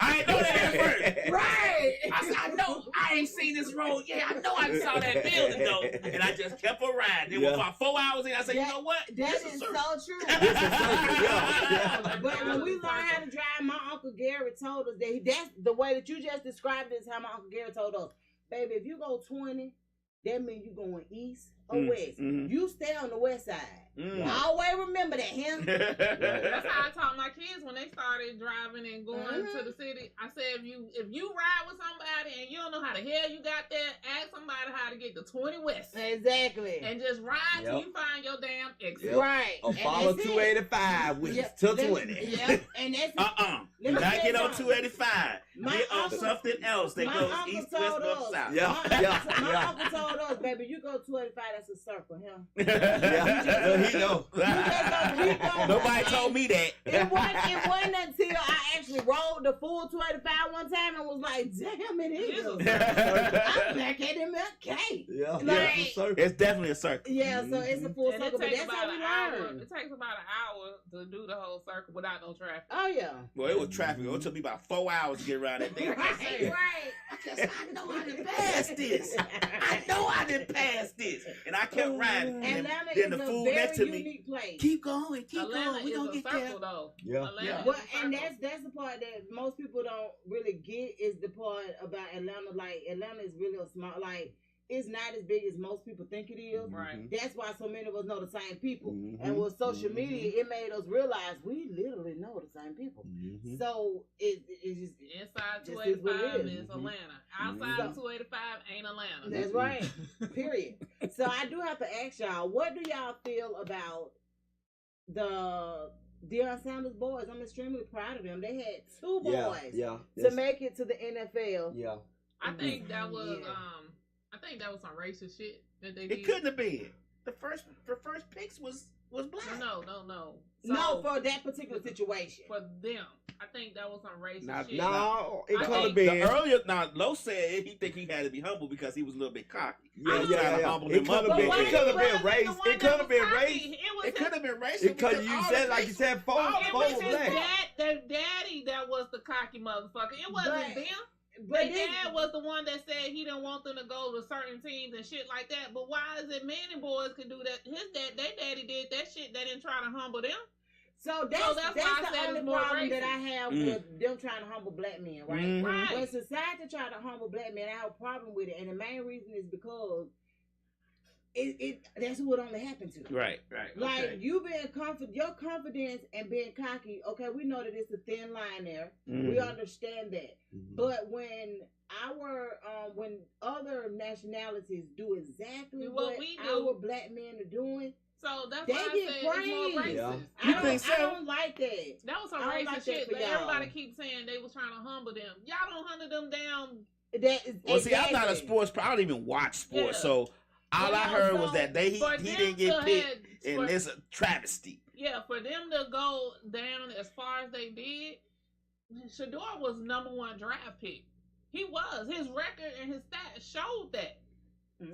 I ain't know that at first. Right. I said, I know I ain't seen this road. Yeah, I know I saw that building though. And I just kept on riding. Then about 4 hours in, I said, you know what? That is so true. But when we learned how to drive, my Uncle Gary told us that's the way that you just described it is how my Uncle Gary told us. Baby, if you go 20, that means you going east or west. You stay on the west side. Always remember that, him. That's how I taught my kids when they started driving and going to the city. I said, if you ride with somebody and you don't know how the hell you got there, ask somebody how to get to 20 West. Exactly. And just ride till you find your damn exit. Right. Or follow 285 with to 20. Yep. And that's When I get on 285, get on something else that goes east, west, north, south. My uncle told us, baby, you go 285, that's a circle, him. He know. Nobody told me that. It wasn't until I actually rolled the full 285 one time and was like, damn, it is. I'm back at MLK. It's definitely a circle. Yeah, so it's a full circle, but that's how we learn. It takes about an hour to do the whole circle without no traffic. Oh, yeah. Well, it was traffic. It took me about 4 hours to get around that thing. Right. I know I didn't pass this. I know I didn't pass this. And I kept riding. And then the fool next to me, keep going. We gonna get there. Well, and that's the part that most people don't really get is the part about Atlanta. Like Atlanta is really a small. Like it's not as big as most people think it is. Right. That's why so many of us know the same people. And with social media, it made us realize we literally know the same people. So it's just inside 285 is Atlanta. Outside 285 ain't Atlanta. That's right. Period. So I do have to ask y'all, what do y'all feel about the Deion Sanders boys? I'm extremely proud of them. They had 2 boys to make it to the NFL. Yeah. I think that was some racist shit that they did. It couldn't have been. The first picks was black. No. No, for that particular situation. For them. I think that was some racist shit. No, it could have been. Lo said he think he had to be humble because he was a little bit cocky. It could have been race. It could have been race. It could have been race. Because you said, like you said, four was black. Their daddy that was the cocky motherfucker. It wasn't them. But their dad was the one that said he didn't want them to go to certain teams and shit like that. But why is it Manning boys can do that? Their daddy did that shit. They didn't try to humble them. So that's the only problem that I have with them trying to humble black men, right? Right. When society try to humble black men, I have a problem with it, and the main reason is because that's what only happened to. Right. Like you being your confidence and being cocky. Okay, we know that it's a thin line there. We understand that, but when when other nationalities do exactly what our black men are doing. So that's they why I get said praised. It's more racist. You think so? I don't like that. That was some I don't racist like shit. that for y'all. Everybody keeps saying they was trying to humble them. Y'all don't humble them down. Well, see, I'm not a sports. I don't even watch sports, so all I heard was that he didn't get picked, and it's a travesty. Yeah, for them to go down as far as they did, Shador was #1 draft pick. He was. His record and his stats showed that.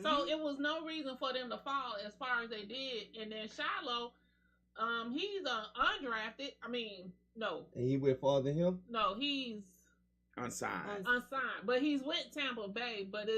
So it was no reason for them to fall as far as they did. And then Shiloh, he's undrafted. I mean, no. And he went farther than him? No, he's unsigned. But he's with Tampa Bay. But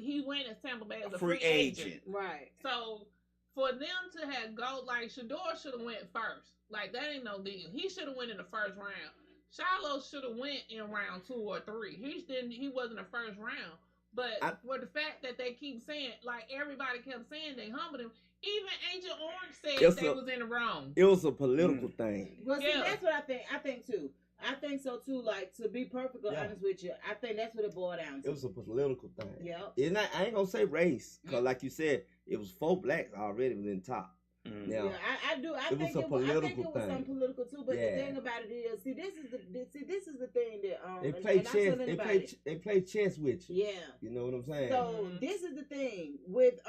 he went as Tampa Bay as a free agent. Right. So for them to have like Shador should have went first. Like that ain't no deal. He should have went in the first round. Shiloh should have went in round 2 or 3. He wasn't the first round. But for the fact that they keep saying, like everybody kept saying they humbled him, even Agent Orange said they was in the wrong. It was a political thing. Well, see, that's what I think. I think too. I think so too. Like to be perfectly honest with you, I think that's what it boiled down to. It was a political thing. Yeah. I ain't gonna say race, cause like you said, it was 4 blacks already within top. Now, Yeah, I do. I it was think a it was political something thing. political too. But Yeah. the thing about it is, this is the thing that They play and I'm chess. telling They anybody. play chess with you. Yeah. You know what I'm saying? So this is the thing with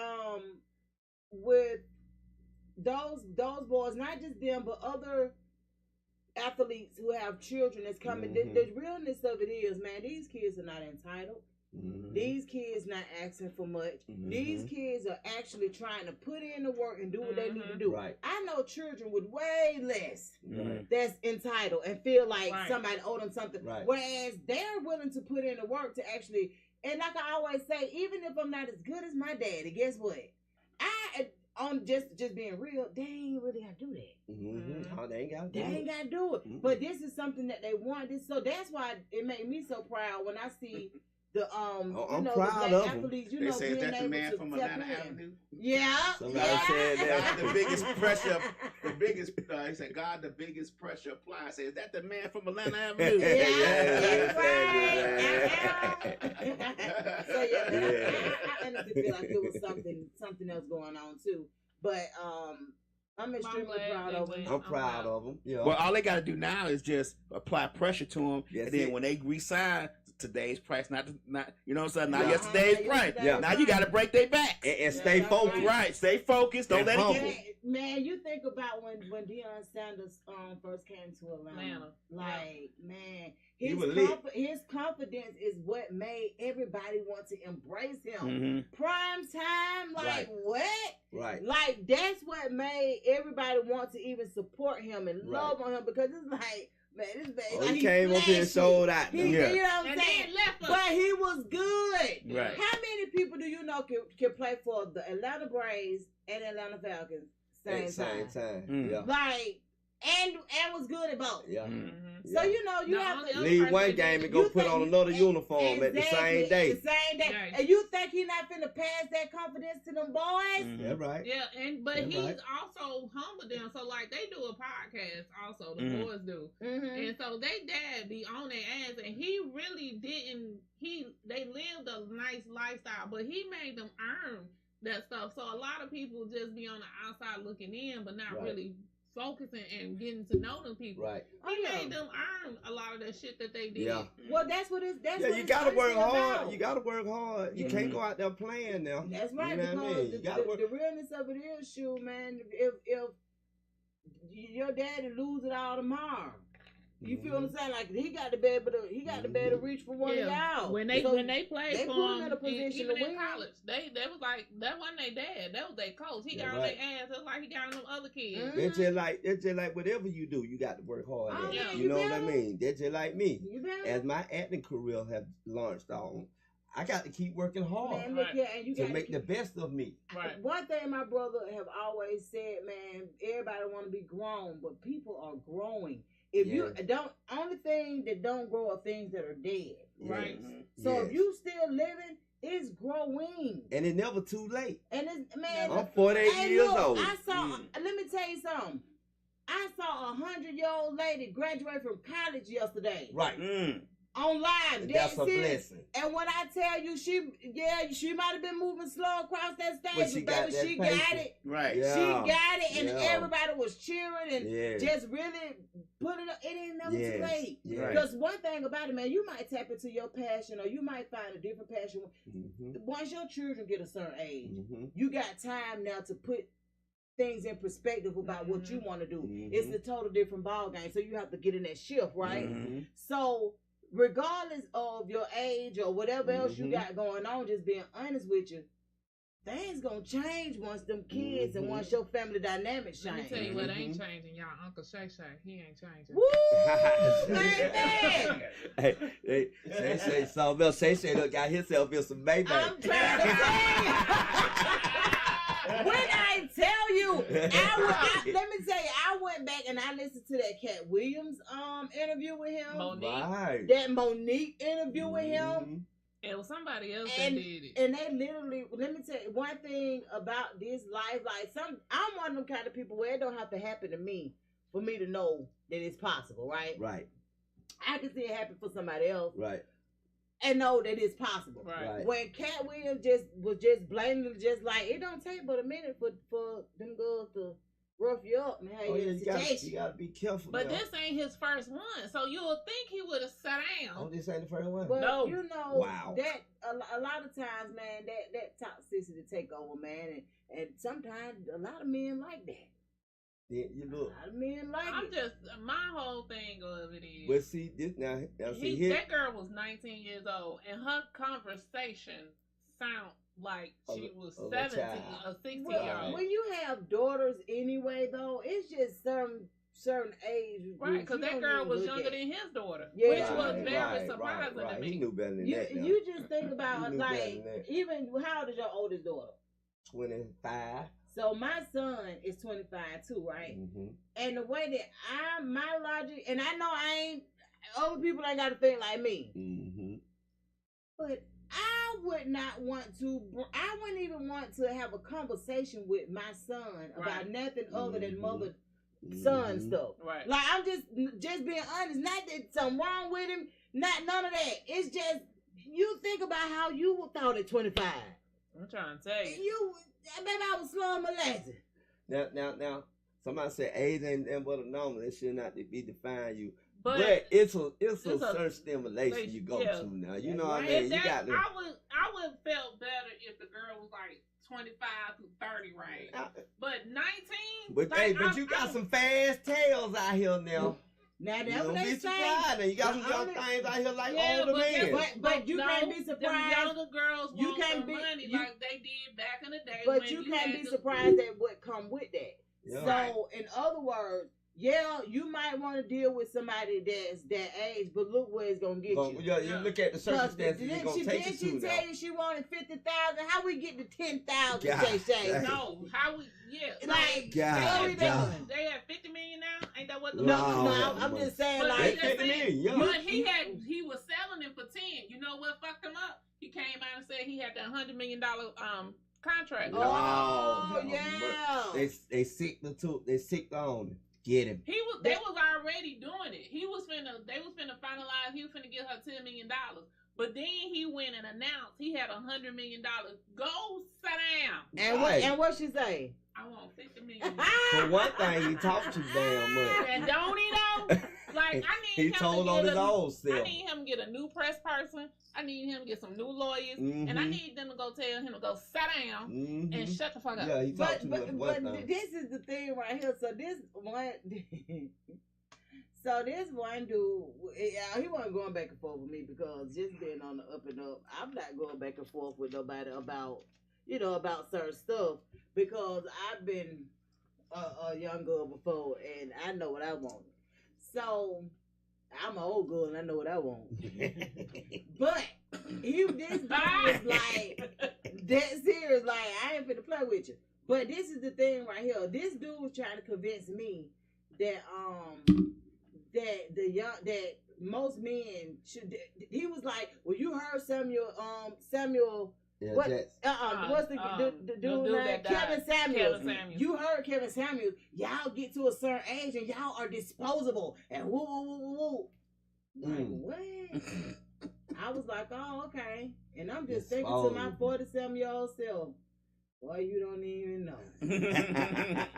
those boys, not just them, but other athletes who have children that's coming. The realness of it is, man, these kids are not entitled. These kids not asking for much. These kids are actually trying to put in the work and do what they need to do. Right. I know children with way less Right. that's entitled and feel like somebody owe them something. Right. Whereas they're willing to put in the work to actually, and like I always say, even if I'm not as good as my daddy, guess what? On just being real, they ain't really gotta do that. Oh, they ain't gotta do They ain't gotta do it. But this is something that they want. So that's why it made me so proud when I see the I'm the proud black of 'em. athletes, They say, is being that the able man to from step Atlanta in. Avenue? Yeah. Somebody yeah. said that. God, the biggest pressure, he said, God, the biggest pressure applied. I said, is that the man from Atlanta Avenue? Yeah, Yeah, that's right. So I honestly feel like it was something else going on too. But I'm extremely proud of them. I'm proud of them. Yeah. Well, all they got to do now is just apply pressure to them, Yes, and then when they resign, today's price, not you know what I'm saying, not yesterday's price. Yeah. Now you got to break their back and stay focused. Right, stay focused. Don't let it get. Man, you think about when Deion Sanders first came to Atlanta. Like, man, his confidence is what made everybody want to embrace him. Prime time, like what? Right. Like that's what made everybody want to even support him and love on him, because it's like, man, this man, he came up here and showed out. You know what I'm saying? But he was good. Right. How many people do you know can play for the Atlanta Braves and Atlanta Falcons same time? Yeah. Like, and was good at both. Yeah. So you know you have to leave one game and go put on another uniform at the same day. Right. And you think he not finna pass that confidence to them boys? Yeah, right. Yeah, but he's also humbled them. So like they do a podcast also, the boys do, and so they dad be on their ass, and he really didn't. They lived a nice lifestyle, but he made them earn that stuff. So a lot of people just be on the outside looking in, but not really focusing and getting to know them people. Right. He made them earn a lot of that shit that they did. Yeah. Well, that's what it's. That's you gotta work hard. You gotta work hard. You can't go out there playing now. That's right. You know what I mean? You gotta work. The realness of it is, shoot, man. If your daddy lose it all tomorrow, you feel what I'm saying? Like he got to be able to reach for one of y'all. When they played they for put him him, in a position even to in win. college, they was like, that wasn't their dad, that was their coach. He got on their ass just like he got on them other kids. It's just like whatever you do, you got to work hard at. Yeah, you know what I mean? That's just like me. As my acting career have launched on, I got to keep working hard. Man, look here, and you to make the best of me. Right. One thing my brother have always said, man, everybody want to be grown, but people are growing. If you don't, only thing that don't grow are things that are dead, right? So if you still living, it's growing, and it's never too late. And it's, man, I'm 48 years old. I saw. Let me tell you something. I saw 100-year-old lady graduate from college yesterday. Right. Online. That's a blessing. And when I tell you, she might have been moving slow across that stage, but she got it. Right. Yeah. She got it, and everybody was cheering and just really putting it. It ain't never too late. Because one thing about it, man, you might tap into your passion, or you might find a different passion. Once your children get a certain age, you got time now to put things in perspective about what you want to do. It's a total different ball game, so you have to get in that shift, right? So regardless of your age or whatever else you got going on, just being honest with you, things gonna change once them kids and once your family dynamics change. Let me tell you what ain't changing, y'all. Uncle Shay Shay, he ain't changing. Woo! Man. Hey, Shay something else. Shay look got himself in some baby. I'm trying to tell you. When I tell you, let me tell you, I went back and I listened to that Cat Williams interview with him. Right. That Monique interview with him. It was somebody else that did it. And they literally, let me tell you, one thing about this life, like I'm one of them kind of people where it don't have to happen to me for me to know that it's possible, right? Right. I can see it happen for somebody else. Right. and know that it's possible. Right. When Cat Williams was blatantly just like, it don't take but a minute for them girls to rough you up and have you gotta be careful. But this ain't his first one, so you'll think he would have sat down. Oh, this ain't the first one. But no. you know that a lot of times, man, that toxicity take over, man, and sometimes a lot of men like that. Yeah, you look. A lot of men like it. My whole thing of it is. But see this now. That girl was 19 years old, and her conversation sound like she was 70 or 60-year-old. When you have daughters anyway, though, it's just certain age. Right, because that girl was younger than his daughter, yeah, which was very surprising to me. He knew better than that. You just think about, like, even, how old is your oldest daughter? 25. So my son is 25 too, right? Mm-hmm. And the way that my logic, and I know other people ain't got to think like me. Mm-hmm. But I wouldn't even want to have a conversation with my son about nothing other than mother-son stuff. Right. Like, I'm just being honest. Not that something wrong with him. Not none of that. It's just, you think about how you thought at 25. I'm trying to tell you. Maybe I was slow and molested. Now, somebody said age ain't but a number. It should not be define you. But it's a certain stimulation you go to now. You know what I mean? You got to. I would felt better if the girl was like 25 to 30 range. But 19. But you got some fast tails out here now. Now that's what they say. You got some young things out here like older men. But you can't be surprised. The younger girls want some money like they did back in the day. But you can't be surprised at what come with that. Yeah. So, in other words, yeah, you might want to deal with somebody that's that age, but look where it's gonna get you. Yeah, you look at the circumstances it's gonna take you to. Did she tell you she wanted 50,000? How we get to 10,000? Shay? No, how we? Yeah, like they have 50 million now. Ain't that what the? No, I'm just saying, but like 50 million. Yeah. But he was selling it for 10. You know what fucked him up? He came out and said he had that $100 million contract. Oh yeah. They sick on it. Get him. They was already doing it. They was finna finalize. He was finna give her $10 million. But then he went and announced he had $100 million. Go sit down. And what she say? I want $50 million. For one thing, he talked too damn much. And don't he though? Like, I need he him told to on get his own self. I need him to get a new press person. I need him to get some new lawyers. And I need them to go tell him to go sit down and shut the fuck up. Yeah, he talked too much. But this is the thing right here. So this one dude, he wasn't going back and forth with me because just being on the up and up, I'm not going back and forth with nobody about certain stuff because I've been a young girl before and I know what I want. So I'm an old girl and I know what I want. But this dude was like that serious, like I ain't finna play with you. But this is the thing right here. This dude was trying to convince me that that most men should. He was like, well, you heard Samuel. Yeah, what's the dude name? Kevin Samuels. You heard Kevin Samuels. Y'all get to a certain age and y'all are disposable. And woo woo woo woo woo. Like, what? I was like, oh, okay. And I'm just thinking to my 47-year-old self, boy, you don't even know.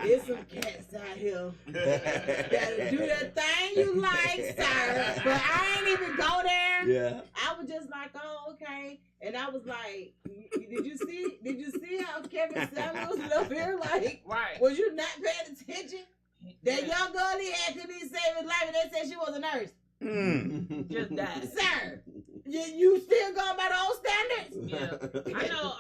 There's some cats out here that'll do that thing you like, sir. But I ain't even go there. Yeah. I was just like, oh, okay. And I was like, did you see how Kevin Samuels up here? Like, right. Was you not paying attention? That young girl he had couldn't even save his life and they said she was a nurse. Just died. Sir, you still going by the old standards? Yeah. I know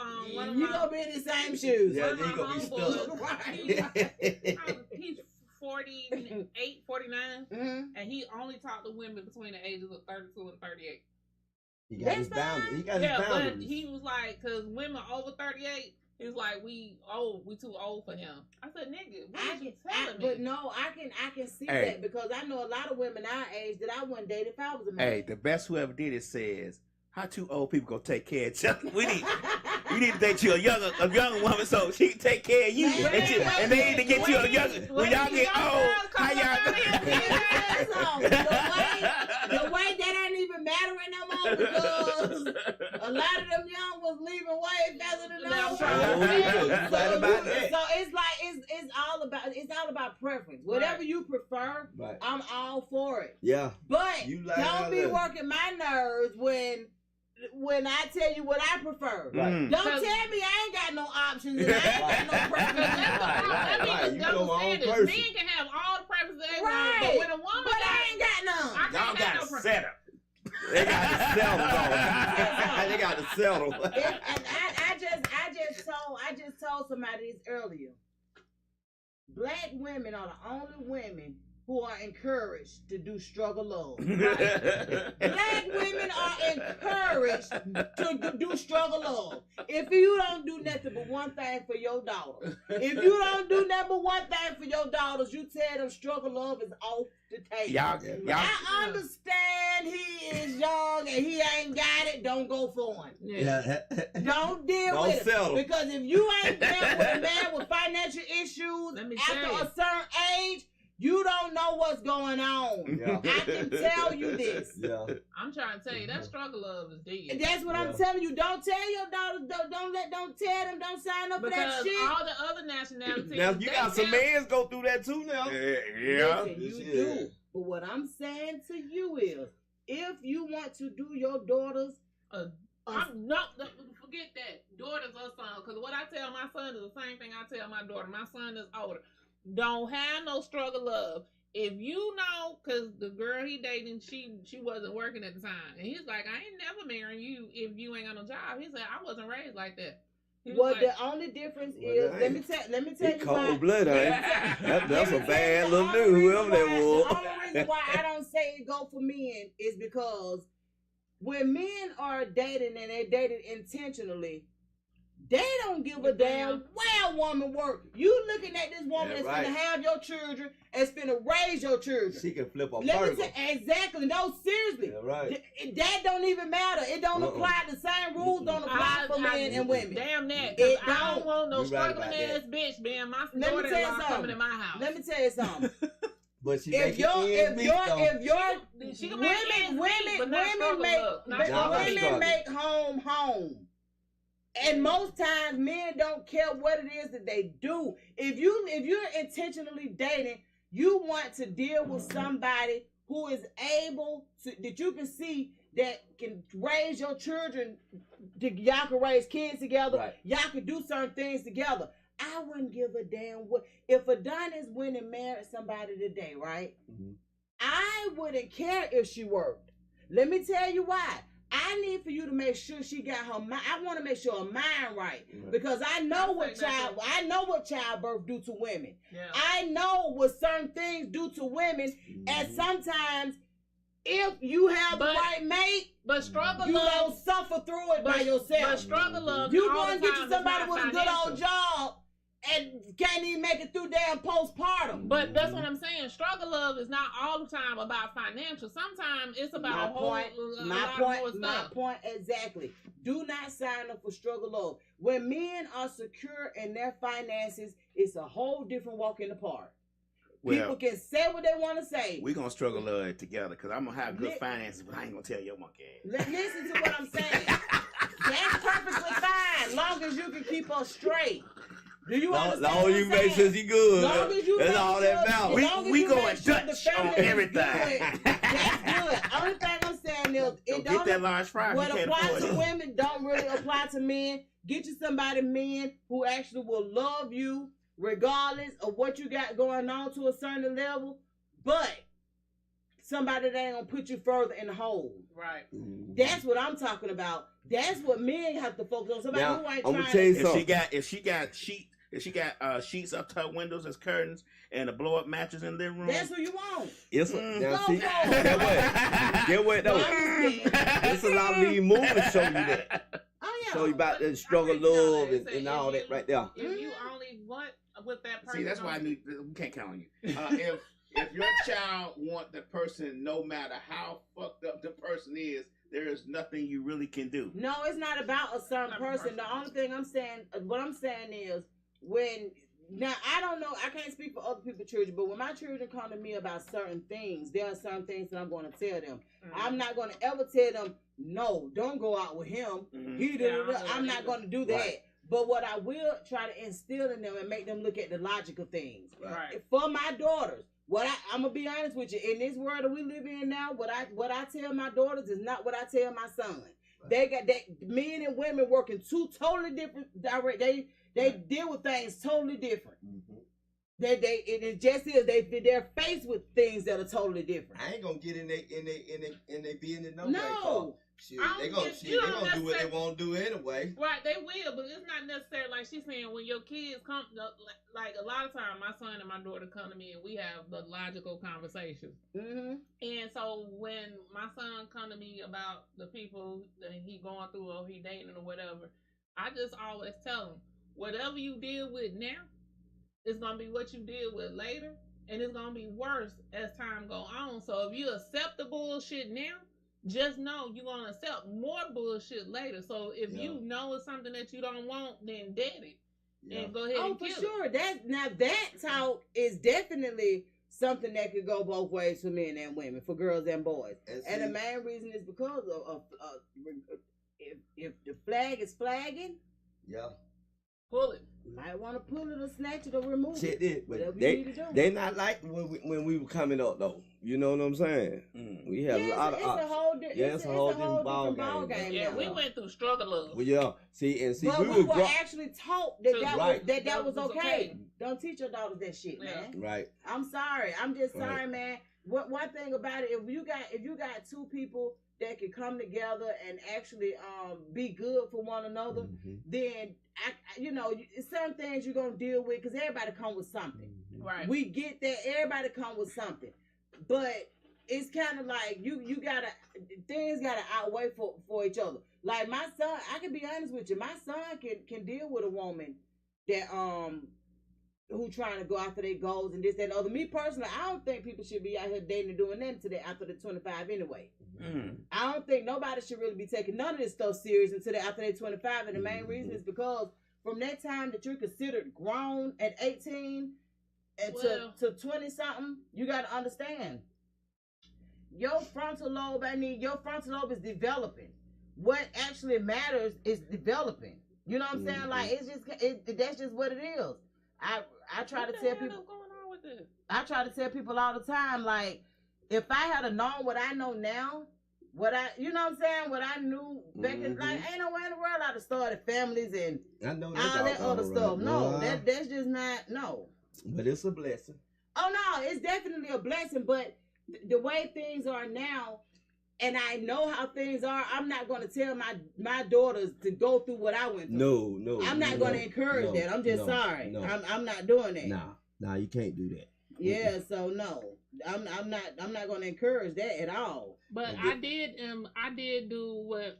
you gonna be in the same shoes. Yeah, you gonna be stuck. Right. He's 48, 49, and he only talked to women between the ages of 32 and 38. He got his boundaries. But he was like, because women over 38, he was like, we too old for him. I said, nigga, what you telling me? But no, I can see that because I know a lot of women our age that I wouldn't date if I was a man. Hey, the best whoever did it says, how two old people gonna take care of each other? You need to date you a young woman so she can take care of you. And they need to get you a younger. When y'all get old, how y'all? The way that ain't even mattering no more because young was leaving way faster than I'm old. trying to So it's like it's all about preference. Whatever you prefer, I'm all for it. Yeah. But You like don't be working my nerves when I tell you what I prefer. Right. Don't tell me I ain't got no options and I ain't got no preference. Right. You know my own person. Men can have all the preferences they want, Right. but when a woman, But I ain't got none. Y'all got to settle. They got to settle, though. They got to settle. And I just told somebody this earlier. Black women are the only women who are encouraged to do struggle love. Black women are encouraged to do struggle love. If you don't do nothing but one thing for your daughter, if you don't do nothing but one thing for your daughters, you tell them struggle love is off the table. I understand he is young and he ain't got it. Don't go for him. Yeah. Don't deal Don't with settle. it. Because if you ain't dealt with a man with financial issues after a certain age, you don't know what's going on. Yeah. I can tell you this. Yeah. I'm trying to tell you that struggle love is dead. That's what I'm telling you. Don't tell your daughters. Don't tell them. Don't sign up for that shit. All the other nationalities. Now you got some mans go through that too now. Listen, you do. But what I'm saying to you is, if you want to do your daughters, I'm not forget that daughters or sons. Because what I tell my son is the same thing I tell my daughter. My son is older. Don't have no struggle love. If you know, because the girl he dating, she wasn't working at the time. And he's like, I ain't never marrying you if you ain't got no job. He said, I wasn't raised like that. Well, the only difference is, let me tell you cold blood, that's a bad little dude, whoever that was. The only reason why I don't say it go for men is because when men are dating and they're dating intentionally, they don't give a damn where a woman work. You looking at this woman that's gonna have your children and finna raise your children. She can flip a Let burger. me exactly. No, seriously. Yeah, right. That don't even matter. It don't apply. The same rules don't apply for men and women. Damn that. It I don't want no You right struggling ass bitch being my Let me tell you daughter-in-law coming something. in my house. Let me tell you something. But she If women make home. And most times men don't care what it is that they do. If you're intentionally dating, you want to deal with somebody who is able to, that you can see that can raise your children. Y'all can raise kids together. Right. Y'all can do certain things together. I wouldn't give a damn what if Adonis went and married somebody today, right? Mm-hmm. I wouldn't care if she worked. Let me tell you why. I need for you to make sure she got her mind. I want to make sure her mind right, because I know what childbirth do to women. Yeah. I know what certain things do to women, and sometimes if you have the right mate, but struggle you love, don't suffer through it by yourself. But struggle love, you going to get you somebody with a good old job and can't even make it through damn postpartum. But that's what I'm saying. Struggle love is not all the time about financial. Sometimes it's about my point exactly. Do not sign up for struggle love. When men are secure in their finances, it's a whole different walk in the park. Well, people can say what they want to say. We're going to struggle love together because I'm going to have good finances, but I ain't going to tell your monkey ass. Listen to what I'm saying. That's perfectly fine, long as you can keep us straight. Do you understand? Long as you make sure she good. Long as you that's all that matters. We going Dutch on everything. That's good. Only thing I'm saying is, it don't get that large fry. What applies to women don't really apply to men. Get you somebody, men, who actually will love you regardless of what you got going on to a certain level, but somebody that ain't gonna put you further in the hole. Right. That's what I'm talking about. That's what men have to focus on. Somebody who ain't trying to... If she got sheets up to her windows as curtains and a blow up mattress in the living room. That's who you want. Yes, Get what though? There's a lot of these movies show you that. Oh yeah. Show you about the struggle, love, and all that right there. If you only want with that person. See, that's why we can't count on you. If your child want the person, no matter how fucked up the person is, there is nothing you really can do. No, it's not about a certain person. The only thing what I'm saying is, when Now, I don't know. I can't speak for other people's children, but when my children come to me about certain things, there are certain things that I'm going to tell them. I'm not going to ever tell them, no, don't go out with him. I'm not going to do that. Right. But what I will try to instill in them and make them look at the logic of things. Right. For my daughters, I'm gonna be honest with you. In this world that we live in now, what I tell my daughters is not what I tell my son. Right. They got men and women working two totally different direct. They deal with things totally different. Mm-hmm. It just is they're faced with things that are totally different. I ain't gonna get in they business no way. Shit, they gonna do what they want to do anyway. Right, they will, but it's not necessarily like she's saying when your kids come. Like a lot of times, my son and my daughter come to me and we have the logical conversations. Mm-hmm. And so when my son come to me about the people that he going through or he dating or whatever, I just always tell him, whatever you deal with now, it's gonna be what you deal with later, and it's gonna be worse as time go on. So if you accept the bullshit now, just know you're going to accept more bullshit later. So if you know it's something that you don't want, then dead it. And go ahead and kill it. Oh, for sure. That talk is definitely something that could go both ways for men and women, for girls and boys. And the main reason is because of if the flag is flagging, pull it. You might want to pull it or snatch it or remove it. Whatever you need to do. They not like when we were coming up though. You know what I'm saying? We have a lot of it's a whole different ball game. Yeah, we went through struggle love. Well, see, but we were actually taught that was okay. Don't teach your daughters that shit, man. Right. I'm sorry. I'm just sorry, man. One thing about it, if you got two people that can come together and actually be good for one another, then some things you're gonna deal with because everybody come with something. Right. We get that everybody come with something, but it's kind of like things gotta outweigh for each other. Like my son, I can be honest with you, my son can deal with a woman that who trying to go after their goals and this, that, and other. Me personally, I don't think people should be out here dating and doing nothing today after the 25 anyway. I don't think nobody should really be taking none of this stuff serious until after they're 25. And the main reason is because from that time that you're considered grown at 18 and to 20 something, you got to understand your frontal lobe is developing. What actually matters is developing. You know what I'm saying? Like that's just what it is. I try to tell people. Going on with this? I try to tell people all the time, like, if I had known what I know now, what I knew back in, like, ain't no way in the world I'd have started families and all that other stuff. No, that's just not, no. But it's a blessing. Oh, no, it's definitely a blessing, but the way things are now, and I know how things are, I'm not going to tell my daughters to go through what I went through. No. I'm not going to encourage that. I'm just sorry. No. I'm not doing that. Nah, you can't do that. Yeah, so no. I'm not going to encourage that at all. But I did do what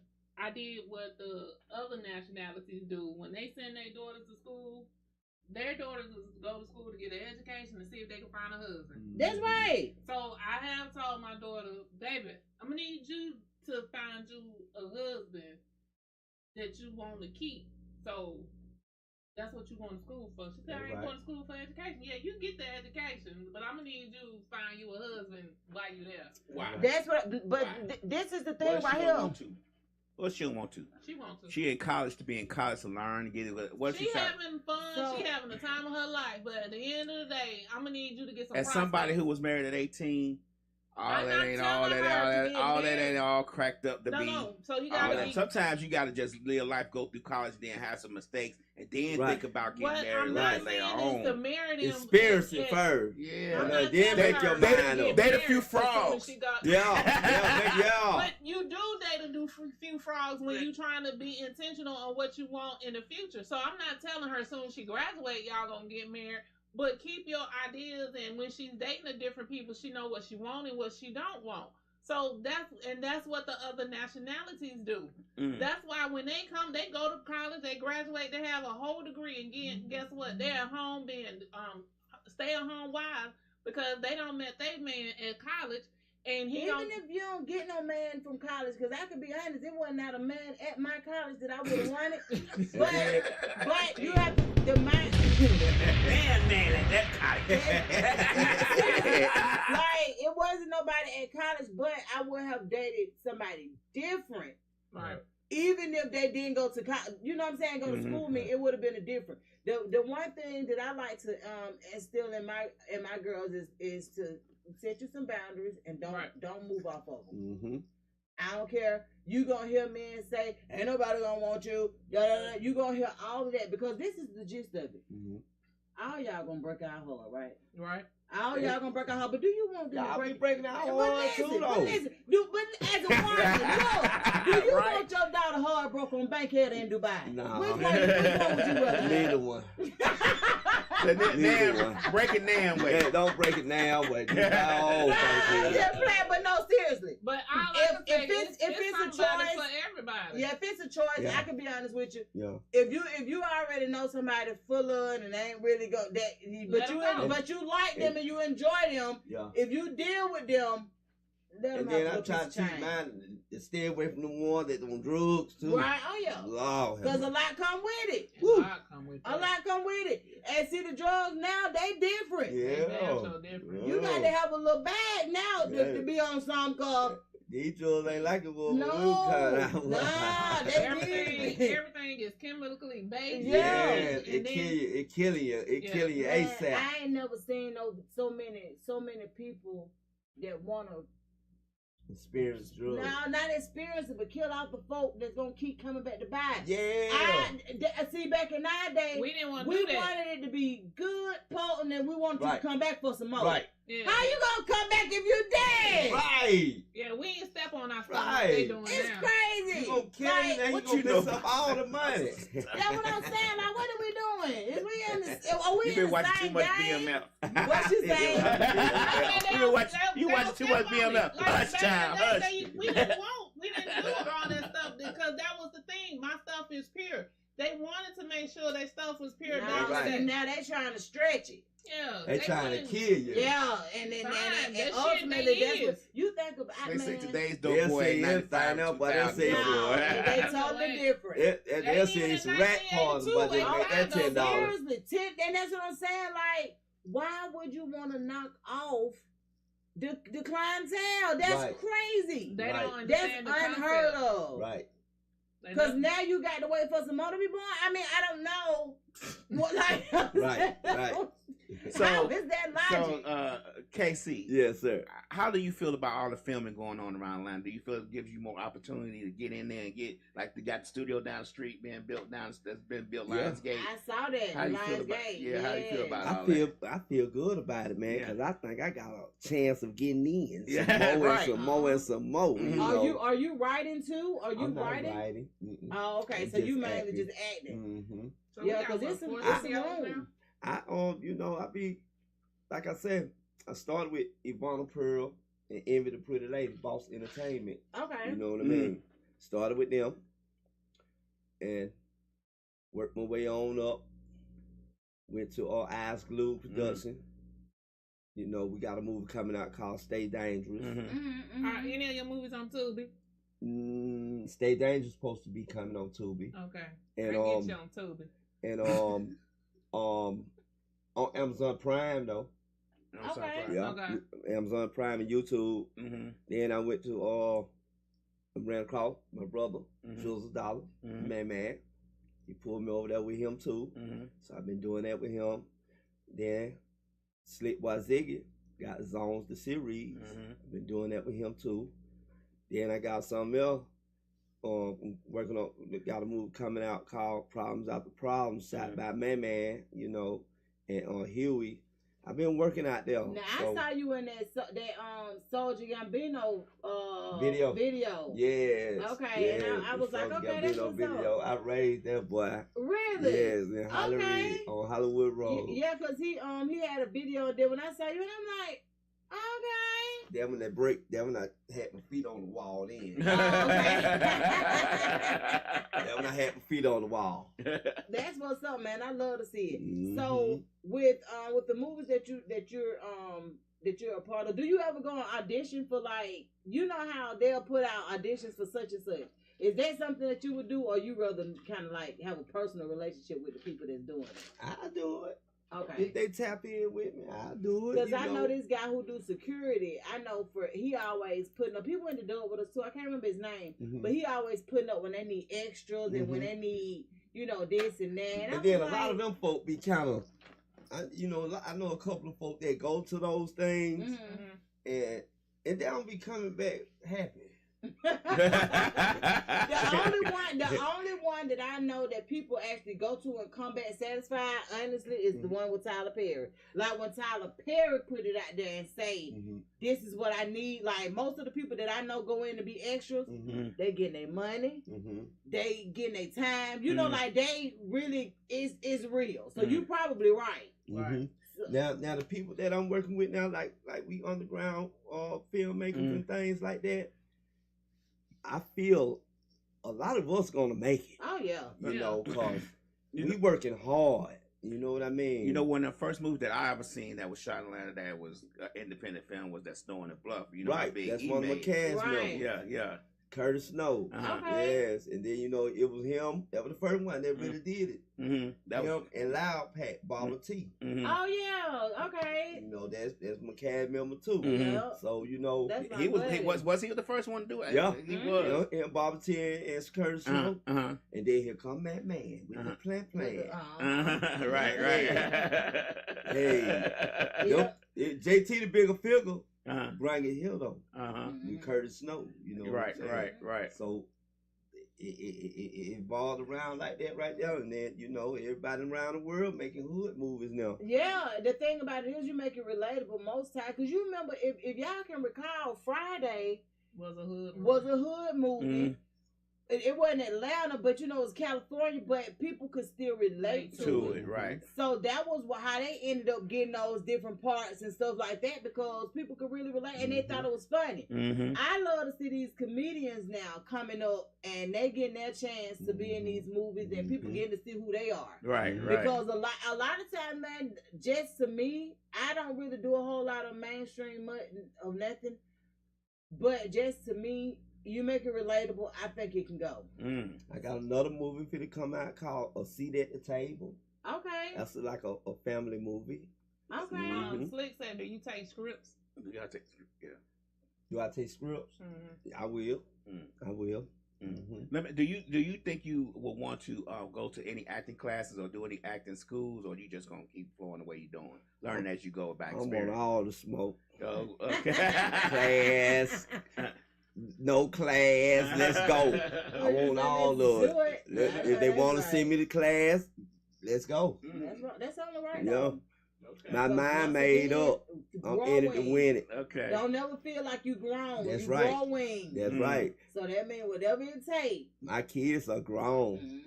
the other nationalities do when they send their daughters to school. Their daughters go to school to get an education and see if they can find a husband. That's right. So I have told my daughter, baby, I'm gonna need you to find you a husband that you want to keep. So that's what you going to school for. She said, I ain't going to school for education. Yeah, you get the education, but I'm gonna need you to find you a husband while you there. Wow. That's what. But this is the thing right here. Well, she don't want to. She wants to. She in college to be in college to learn, get it. What she having fun. So, she having the time of her life. But at the end of the day, I'm gonna need you to get some. As somebody who was married at 18, all that ain't all cracked up to be. No. So you gotta. Sometimes you gotta just live life, go through college, then have some mistakes, and then think about getting married later on. To marry them experience it first. Yeah. Then make your mind up. Date a few frogs. Yeah. But you do date a few frogs when you trying to be intentional on what you want in the future. So I'm not telling her as soon as she graduate, y'all gonna get married. But keep your ideas, and when she's dating the different people, she know what she want and what she don't want. So that's what the other nationalities do. That's why when they come, they go to college, they graduate, they have a whole degree, and guess what? They're at home being stay-at-home wives because they don't met their man at college. And even if you don't get no man from college, because I can be honest, it wasn't not a man at my college that I would have wanted. But you have the mind. man at that college. Like, it wasn't nobody at college, but I would have dated somebody different. Right. Even if they didn't go to college, you know what I'm saying, go to school with me, it would have been a different. The one thing that I like to instill in my girls is to set you some boundaries and don't move off of them. Mm-hmm. I don't care. You gonna hear men say, "Ain't nobody gonna want you." Da, da, da. You gonna hear all of that because this is the gist of it. Mm-hmm. All y'all gonna break our heart, right? Right. All y'all gonna break our heart, but do you want them to Y'all break? be breaking our heart too, though. But listen, but as a woman, look, do you want your daughter hard broke on Bankhead in Dubai? No. Which one would you rather? Neither one. Break it down way. Yeah, don't break it down way. I'm just playing, but no, seriously. But if it's a choice for everybody. Yeah, if it's a choice, Yeah. I can be honest with you. Yeah. If you already know somebody full of and they ain't really go that, but you like them and you enjoy them. Yeah. If you deal with them, let them And then have I'm a trying piece to of teach change. mine to stay away from the one that on drugs too. Right? Oh yeah. Lord, Because a lot come with it. A lot come with A lot come with it. And see, the drugs now, they different. Yeah. So different. You got to have a little bag now to be on some cause. These drugs ain't like it was No, everything is chemically based. Yeah. It killing you. It killing you ASAP. I ain't never seen so many people that want to Experience drugs. no, not experience it, but kill off the folk that's gonna keep coming back to buy it. Yeah. See, back in our day, We didn't want to we do that. wanted it to be good, potent, and we wanted you Right. to come back for some more. Right. Yeah. How you gonna come back if you dead? Right. Yeah, we ain't step on our stuff Right. like they doing It's now. crazy. You gonna kill Like, me and you what gonna you mess know? up all the money. That's what I'm saying. Like, what are we doing? Is we in the? Are we You in been the watching same too much game? BML. What you saying? You watching too much BML. Hush, child, hush. We didn't do all that stuff because that was the thing. My stuff is pure. They wanted to make sure their stuff was pure. Now, Right. now they trying to stretch it. Yeah, They trying to kill you. Yeah, and then Fine, and that shit ultimately they that's what is. you think about. They say Man, today's They'll dope boy say at 95, anything else, but they'll say 2000. no, they That's totally the way. different. They'll say it's rat parts, but they make that $10. Seriously, and that's what I'm saying. Like, why would you want to knock off the clientele? That's Right. crazy. They Right. don't That's understand the unheard concept. of. Right. They Because don't- now you got to wait for some more to be born. I mean, I don't know. What, like, Right, right. How is that logic? So, KC, Yes, sir. how do you feel about all the filming going on around Atlanta? Do you feel it gives you more opportunity to get in there and get, like, they got the studio down the street being built that's been built, Yeah. Lionsgate? I saw that. How you feel about Lionsgate. yeah? How you feel about I all feel that? I feel good about it, man, Yeah. because I think I got a chance of getting in. Some Yeah, more right. and some more and some more. Mhm. You Are know. are you writing too? Are you I'm not writing? writing. Mm-mm. Oh, okay. I'm So you just mainly acting. just acting. Mm-hmm. So we Yeah, got, because what, it's some 40 hours now? room. I I be like I said, I started with Ivana Pearl and Envy the Pretty Lady, Boss Entertainment. Okay. You know what I mean? Started with them and worked my way on up. Went to Eyes Glued Production. You know, we got a movie coming out called Stay Dangerous. Mm-hmm, Are any of your movies on Tubi? Stay Dangerous supposed to be coming on Tubi. Okay. And I get you on Tubi. and on Amazon Prime though. I'm sorry, Okay. Brian. Yeah. Okay. Amazon Prime and YouTube. Mhm. Then I went to I ran across my brother, Mhm. Jules $1, Mhm. man. He pulled me over there with him too. Mhm. So I've been doing that with him. Then Slick Boy Ziggy got Zones the series. Mhm. I've been doing that with him too. Then I got something else. Working on got a movie coming out called Problems After Problems, shot by Man, you know, and Huey. I've been working out there. Now I saw you in that Soldier Gambino Video. Yes. Okay, and yes, I was the like, Southern okay, that's Gambino what's video. up. I raised that boy. Really? Yes, in Hollywood Okay. on Hollywood Road. Yeah, cause he had a video there when I saw you, and I'm like, okay. That when that break, that when I had my feet on the wall then. Oh, okay. That when I had my feet on the wall. That's what's up, man. I love to see it. Mhm. So with the movies that you're a part of, do you ever go on audition for, like, you know how they'll put out auditions for such and such? Is that something that you would do, or you rather kind of like have a personal relationship with the people that's doing it? I do it. Okay. If they tap in with me, I'll do it. Because I know this guy who do security. I know he always putting up. People in the door with us too. I can't remember his name, but he always putting up when they need extras and when they need, this and that. And then a lot of them folk be kind of, I know a couple of folk that go to those things and they don't be coming back happy. the only one that I know that people actually go to and come back satisfied, honestly, is the one with Tyler Perry. Like when Tyler Perry put it out there and say, "This is what I need." Like most of the people that I know go in to be extras, they getting their money, they getting their time. Like they really is real. So you probably right. Right. Now the people that I'm working with now, like we underground filmmakers and things like that. I feel a lot of us gonna make it. Oh yeah. Cause we working hard. You know what I mean? One of the first movies that I ever seen that was shot in Atlanta that was an independent film was that Snow in the Bluff. Right. That's one of my cast members. Yeah. Curtis Snow. Okay. Yes. And then it was him. That was the first one that really did it. That him and Loud Pat, Barbara T. Oh yeah. Okay. That's my cast member too. So was he the first one to do it? Yeah. He was. And Barbara T and Curtis Snow. And then here come that man with the plan. Right. Hey. JT the bigger figure. Bringing Hill though, with Curtis Snow, Right. So it evolved around like that right there, and then everybody around the world making hood movies now. Yeah, the thing about it is you make it relatable most times, because you remember if y'all can recall, Friday was a hood movie. It wasn't Atlanta, but it was California, but people could still relate to it. Right. So that was how they ended up getting those different parts and stuff like that, because people could really relate and they thought it was funny. I love to see these comedians now coming up and they getting their chance to be in these movies and people getting to see who they are. Right. Because a lot of times, man, just to me, I don't really do a whole lot of mainstream of nothing, but just to me, you make it relatable, I think it can go. I got another movie for to come out called A Seat at the Table. Okay. That's like a family movie. Okay. Slick said, do you take scripts? You gotta take scripts, yeah. Do I take scripts? I will. I will. Do you think you will want to go to any acting classes or do any acting schools, or you just gonna keep flowing the way you're doing, learning as you go back? I want all the smoke. Oh, okay. Class. No class, let's go. I want all of it. If they want to send me to class, let's go. That's right. That's on the right. Okay. My mind made up. I'm in it to win it. Okay. Don't never feel like you grown. That's you right. Growing. That's right. So that means whatever it takes. My kids are grown.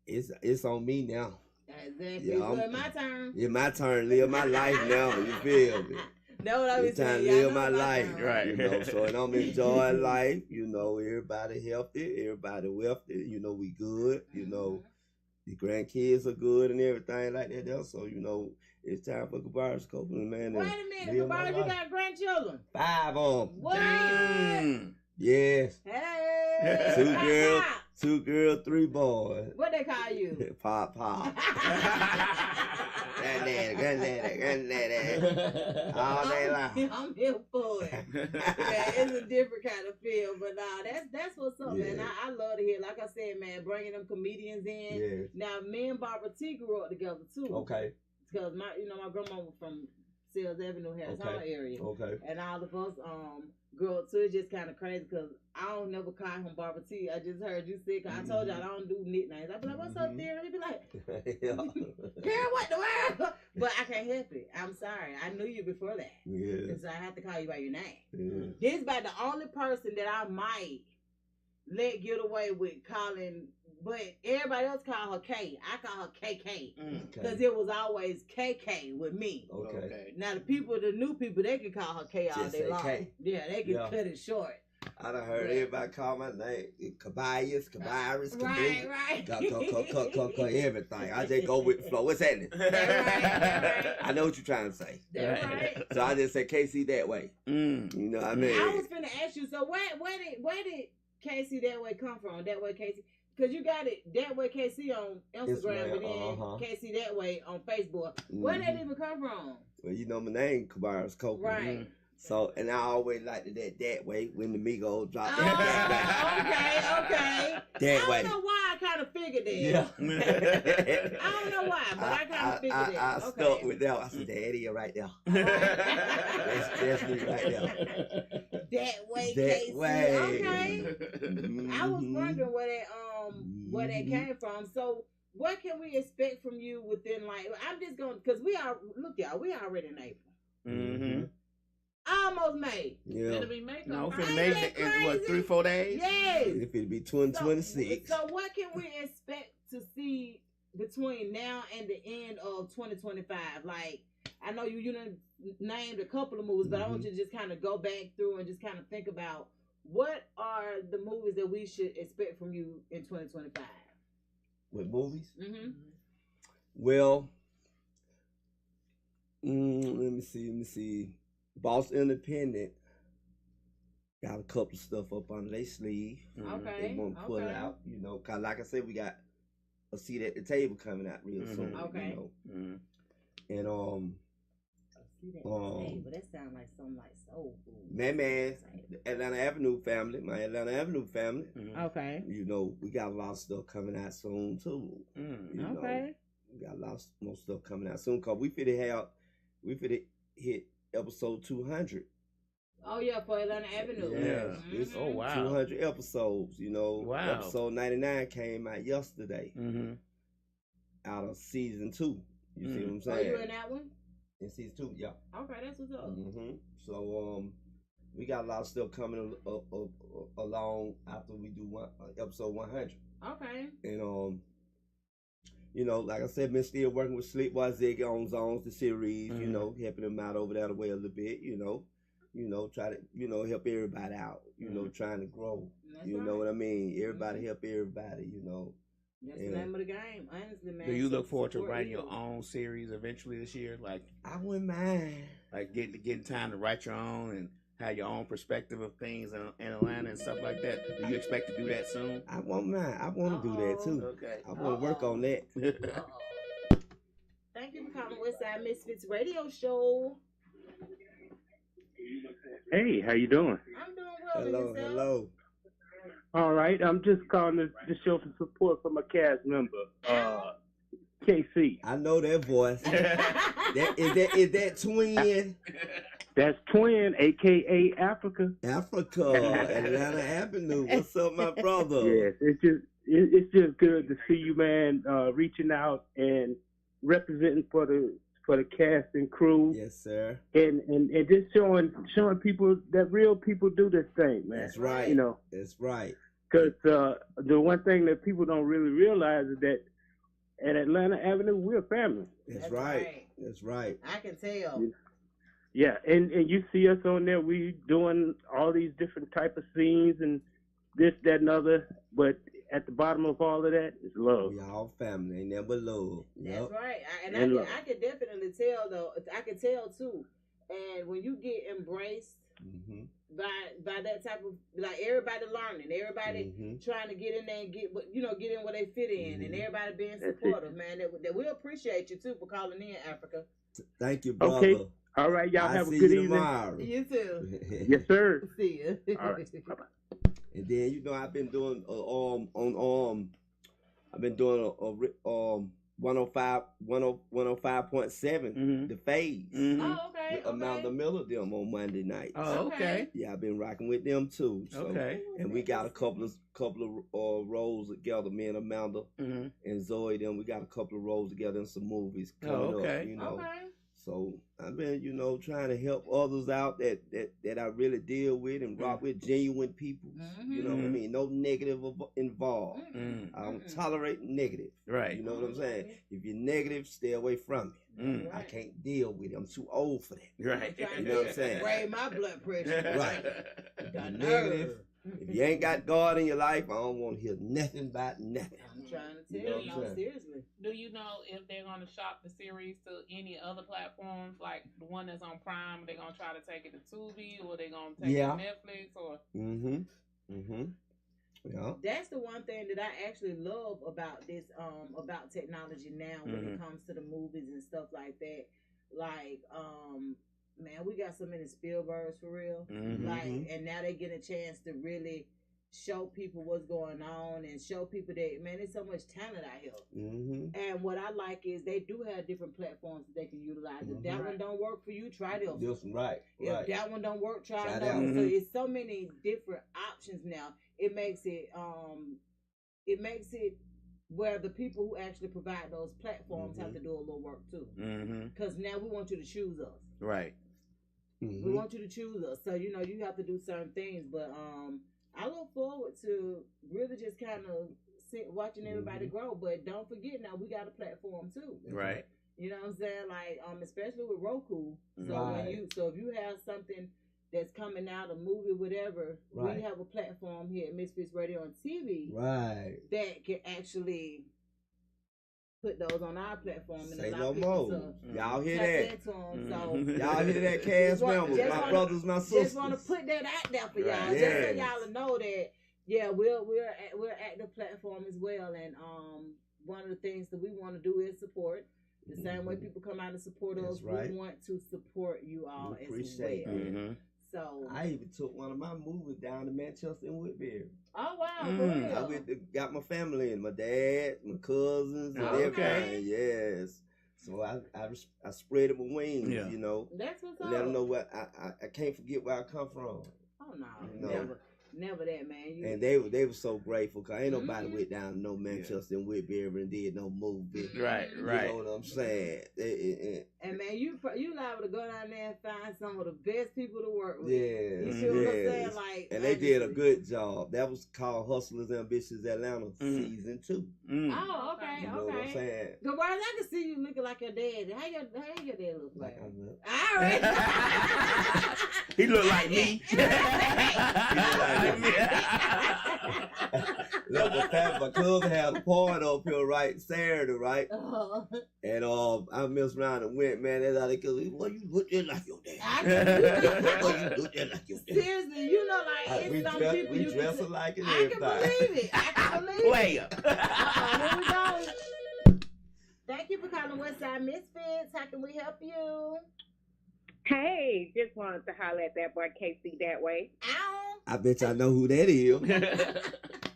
It's on me now. Exactly. Yeah, it's my turn. It's my turn. Live my life now. You feel me? That's what I was saying. It's time to live my life, right? So and I'm enjoying life. Everybody healthy, everybody wealthy. We good. The grandkids are good and everything like that. So it's time for Gabar's Copeland, man. Wait a minute, Gabar, you got grandchildren? 5 of them. What? Yes. Hey. 2 girls, 3 boys. What they call you? Pop. Granddaddy. All day long. I'm here for it. It's a different kind of feel, but that's what's up, man. I love to hear. Like I said, man, bringing them comedians in. Yes. Now, me and Barbara T grew up together too. Okay. Because my grandma was from Sales Avenue, Harris Hall area. Okay. And all of us grew up too. It's just kind of crazy because I don't never call him Barbara T. I just heard you say, because I told y'all I don't do nicknames. I be like, what's up, dear? He be like, girl, what the world? But I can't help it. I'm sorry. I knew you before that. Yeah. So I have to call you by your name. Yeah. This is about the only person that I might let get away with calling, but everybody else call her K. I call her KK. Because it was always KK with me. Okay. Now the new people, they can call her K all Just day long. K. Yeah, they can cut it short. I done heard everybody call my name. Cabayas, Cabarrus, Right. everything. I just go with the flow. What's happening? Right. I know what you're trying to say. That's right. So I just say KC that way. You know what I mean? I was finna ask you, so where did KC that way come from? That way KC? Because you got it that way KC on Instagram and then KC that way on Facebook. Where did that even come from? Well, you know my name, Cabarrus Copeland. Right. So, and I always liked it that way when the Migos dropped Okay. that way. I don't know why I kind of figured that. Yeah. I don't know why, but I kind of figured that. I stuck with that. I said, Daddy, right there. That's me right there. That way, That KC. way. Okay. I was wondering where that came from. So, what can we expect from you within I'm just going because we already in April. Almost May. Yeah. It'll be May. No, for May in what 3-4 days? Yes. If it'd be 2026. So what can we expect to see between now and the end of 2025? Like, I know you named a couple of movies, but I want you to just kind of go back through and just kind of think about what are the movies that we should expect from you in 2025? With movies? Mm-hmm. Well, let me see. Boss Independent got a couple of stuff up on their sleeve. Okay. They want to pull it out, you know. Cause like I said, we got a seat at the table coming out real soon. Okay. You know. And but that sounds like something like soul food. Man, the Atlanta Avenue family, my Atlanta Avenue family. Okay. You know, we got a lot of stuff coming out soon too. You know, we got a lot more stuff coming out soon. Cause we finna hit episode 200. Oh yeah, for Atlanta Avenue. Yeah. It's Oh wow. 200 episodes, you know. Wow. Episode 99 came out yesterday. Out of season 2. You see what I'm saying? Oh, you in that one? In season 2, yeah. Okay, that's what's up. So we got a lot of stuff coming along after we do episode 100. Okay. And you know, like I said, been still working with Sleepwise Ziggy on Zones, the series, you know, helping them out over that way a little bit, you know, try to, you know, help everybody out, you know, trying to grow. That's you know what I mean? Everybody help everybody, you know. That's the name of the game, honestly, man. Do you look forward to writing your own series eventually this year? Like, I wouldn't mind. Like getting time to write your own and have your own perspective of things in Atlanta and stuff like that. Do you expect to do that soon? I won't mind. I want to do that too. Okay. I want to work on that. Thank you for calling Westside Misfits Radio Show. Hey, how you doing? I'm doing well. Hello. All right, I'm just calling to show some support for my cast member, KC. I know that voice. Is that twin? That's Twin, aka Africa. Atlanta Avenue. What's up, my brother? Yes, it's just good to see you, man, reaching out and representing for the cast and crew. Yes, sir. And just showing people that real people do this thing, man. That's right. You know. That's right. Because the one thing that people don't really realize is that at Atlanta Avenue, we're a family. That's right. That's right. I can tell. Yeah, and you see us on there. We doing all these different type of scenes and this, that, and other. But at the bottom of all of that is love. We all family, ain't never love. That's right. I can definitely tell though. I can tell too. And when you get embraced by that type of, like, everybody learning, everybody trying to get in there and get in where they fit in, and everybody being supportive, man. That we appreciate you too for calling in, Africa. Thank you, brother. Okay. All right, y'all have a good evening. Tomorrow. You too. Yes, sir. See you. All right. Bye-bye. And then, you know, I've been doing I've been doing 105.7 the phase. Oh, okay. With Amanda Miller them on Monday night. Oh, okay. Yeah, I've been rocking with them too. So, Okay. And we got a couple of roles together. Me and Amanda and Zoe them. We got a couple of roles together in some movies coming up. You know. Okay. So I've been, you know, trying to help others out that I really deal with and rock with genuine people. You know what I mean? No negative involved. I don't tolerate negative. Right. You know what I'm saying? If you're negative, stay away from it. I can't deal with it. I'm too old for that. Right. You know what I'm saying? Raise my blood pressure. Right. negative. If you ain't got God in your life, I don't want to hear nothing about nothing. I'm trying to tell you, seriously. Do you know if they're going to shop the series to any other platforms, like the one that's on Prime? They're going to try to take it to Tubi, or they're going to take it to Netflix, or? Yeah. That's the one thing that I actually love about this, about technology now when it comes to the movies and stuff like that. Like, man, we got so many Spielbergs for real. Like, and now they get a chance to really show people what's going on and show people that, man, there's so much talent out here. And what I like is they do have different platforms that they can utilize. If that one don't work for you, try this one. Right. If that one don't work, try another one. So it's so many different options now. It makes it where the people who actually provide those platforms have to do a little work too. Because now we want you to choose us. Right. We want you to choose us. So, you know, you have to do certain things. But I look forward to really just kind of watching everybody grow. But don't forget now, we got a platform too. Right. You know what I'm saying? Like, especially with Roku. So if you have something that's coming out, a movie, whatever, we have a platform here at Misfits Radio and TV that can actually put those on our platform and say allow no people more. Y'all hear that? So y'all hear that, cast members, my brothers, my sisters. Just want to put that out there for y'all, just so y'all know that. Yeah, we're active platform as well, and one of the things that we want to do is support. The same way people come out and support us, we want to support you all as well. So I even took one of my movies down to Manchester and Woodbury. Oh wow! I went to, got my family and my dad, my cousins, and everything. Yes. So I spread it with wings. You know. That's what's up. Let them know what I can't forget where I come from. Oh no, you know? Never that, man. And they were so grateful because ain't nobody went down to no Manchester and Woodbury and did no movie. Right. You know what I'm saying? And man, you liable to go down there and find some of the best people to work with. Yes, you feel what I'm saying? Like, and they did a good job. That was called Hustlers Ambitious Atlanta season 2. Oh, okay, you know what I'm saying? The words I can see you looking like your dad. How your dad look like? All right. He look like me. Look, my cousin had a party up here Saturday, right? And I messed around and went, man. That's how they go. Well, you look just like your dad. Well, you look just like your dad. Seriously, you know, like it's some people we dress alike and everything. I can believe it. I can believe it. Player. Here we go. Thank you for calling Westside Misfits. How can we help you? Hey, just wanted to holler at that boy KC that way. Ow. I bet y'all know who that is.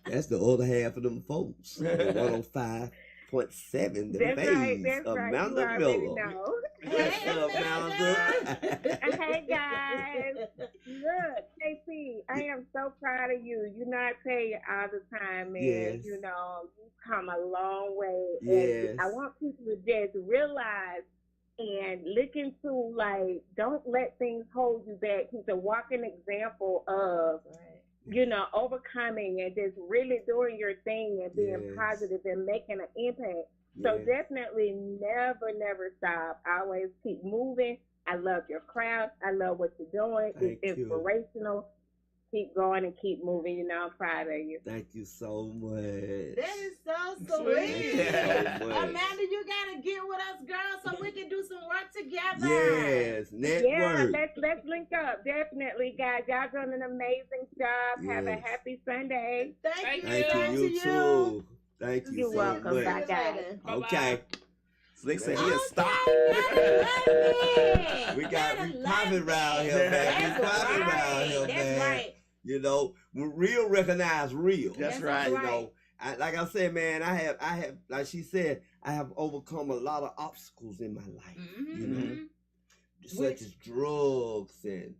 That's the other half of them folks. 105.7, the phase. Amanda Miller. What's up, Amanda? Hey, guys. Look, KC, I am so proud of you. You know, I tell you all the time, man. Yes. You know, you've come a long way. Yes. And I want people to just realize and look into, like, don't let things hold you back. He's a walking example of, you know, overcoming and just really doing your thing and being positive and making an impact. So definitely never stop. Always keep moving. I love your craft. I love what you're doing. It's inspirational. Keep going and keep moving. You know, I'm proud of you. Thank you so much. That is so sweet. Amanda, you gotta get with us, girl, so we can do some work together. Yes, network. Yeah, let's link up. Definitely, guys. Y'all doing an amazing job. Have a happy Sunday. Thank you. You too. Thank you. You're so welcome. much. Bye, guys. Okay. Slick said he'll stop. We popping around here, man. We popping around here, man. That's right. You know, real recognize real. That's right. You know, like I said, man, I have, like she said, I have overcome a lot of obstacles in my life. You know, such as drugs and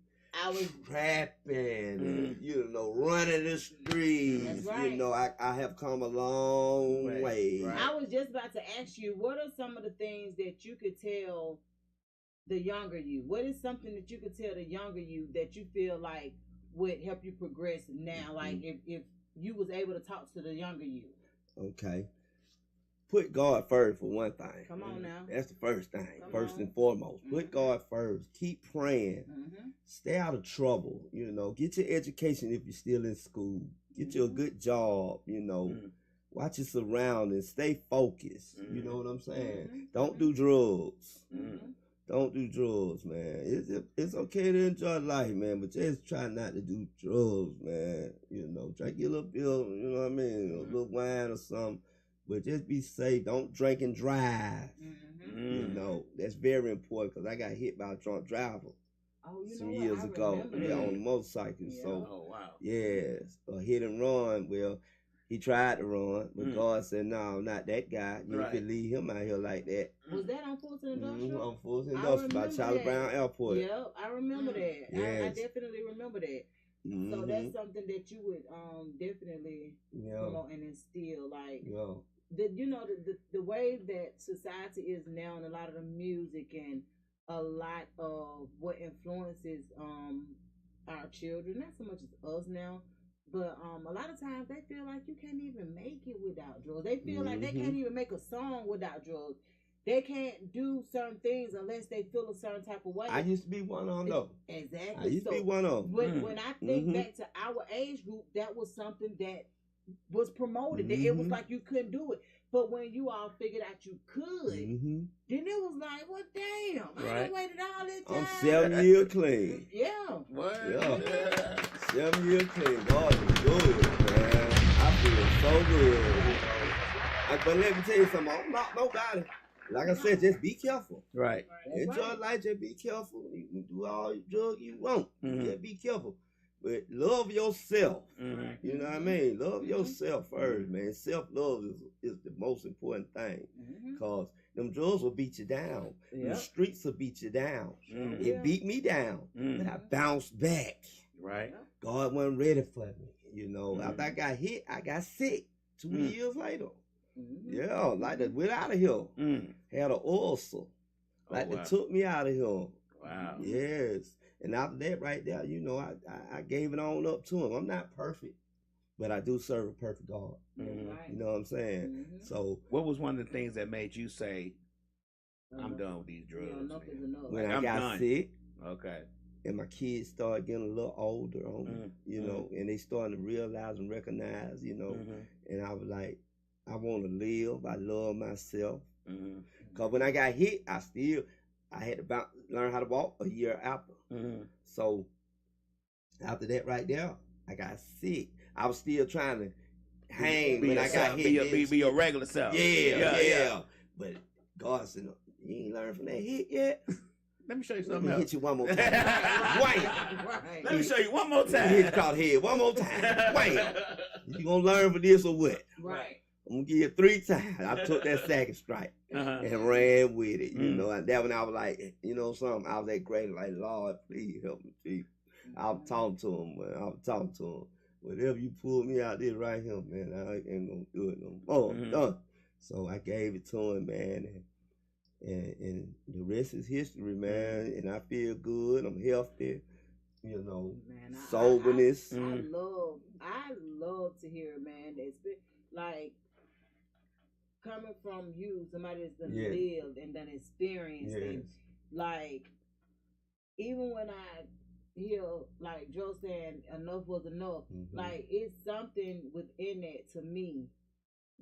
trapping, and, you know, running the streets. That's right. You know, I have come a long way. Right. I was just about to ask you, what are some of the things that you could tell the younger you? What is something that you could tell the younger you that you feel like would help you progress now? Like if you was able to talk to the younger you. Okay. put God first for one thing. Come on now. That's the first thing. Come First on. and foremost. Put God first. Keep praying. Stay out of trouble. You know, get your education if you're still in school. Get you a good job, you know. Watch your surroundings. Stay focused. You know what I'm saying? Don't do drugs. Don't do drugs, man. It's okay to enjoy life, man, but just try not to do drugs, man. You know, drink your little bill, you know what I mean? A little wine or something. But just be safe. Don't drink and drive. You know, that's very important because I got hit by a drunk driver some years ago. Yeah, on a motorcycle. Yeah. So, yes, a hit and run. Well, he tried to run, but God said, no, not that guy. You can leave him out here like that. Was that on Fulton Industrial? On Fulton Industrial by Charlie Brown Airport. Yep, I remember that. Yes. I definitely remember that. So that's something that you would definitely promote and instill. Like, the way that society is now, and a lot of the music and a lot of what influences our children, not so much as us now, but a lot of times they feel like you can't even make it without drugs. They feel like they can't even make a song without drugs. They can't do certain things unless they feel a certain type of way. I used to be one of them, though. Exactly. I used to be one of them. When I think back to our age group, that was something that was promoted. It was like you couldn't do it. But when you all figured out you could, then it was like, well, damn, I done waited all this time. I'm 7 years clean. Yeah. What? Yeah. 7 years clean. God is good, man. I feel so good. But let me tell you something. I'm not nobody. Like I said, just be careful. Right. Enjoy life, just be careful. You can do all the drugs you want. Just be careful. But love yourself. You know what I mean? Love yourself first, man. Self-love is the most important thing. Because them drugs will beat you down. The streets will beat you down. It beat me down. But I bounced back. Right. God wasn't ready for me. You know, after I got hit, I got sick 2 years later. Yeah, like that went out of here. Had an ulcer. Like they took me out of here. Wow. Yes. And after that right there, you know, I gave it on up to him. I'm not perfect, but I do serve a perfect God. You know what I'm saying? So what was one of the things that made you say, I'm done with these drugs? Enough is enough. When I got sick. Okay. And my kids started getting a little older on me, you know, and they starting to realize and recognize, you know, and I was like, I want to live. I love myself. Because when I got hit, I had to learn how to walk a year after. So after that right there, I got sick. I was still trying to hang when I got hit. Be your regular self. Yeah. But God said, you ain't learned from that hit yet? Let me show you Let something me else. hit you one more time. Wham! Let me show you one more time. Hit you across the head one more time. Wham! You gonna learn from this or what? Right. I'm gonna give you 3 times. I took that second strike and ran with it. You know, and that when I was like, you know, something, I was that great, like, Lord, please help me, Jesus. I was talking to him, man. I was talking to him. Whatever you pull me out there right here, man, I ain't gonna do it no more. Done. So I gave it to him, man, and the rest is history, man. And I feel good. I'm healthy. You know, man, soberness. I love to hear it, man. That's been like coming from you, somebody that's done lived and done experienced and like even when I hear like Joe saying enough was enough, like it's something within that to me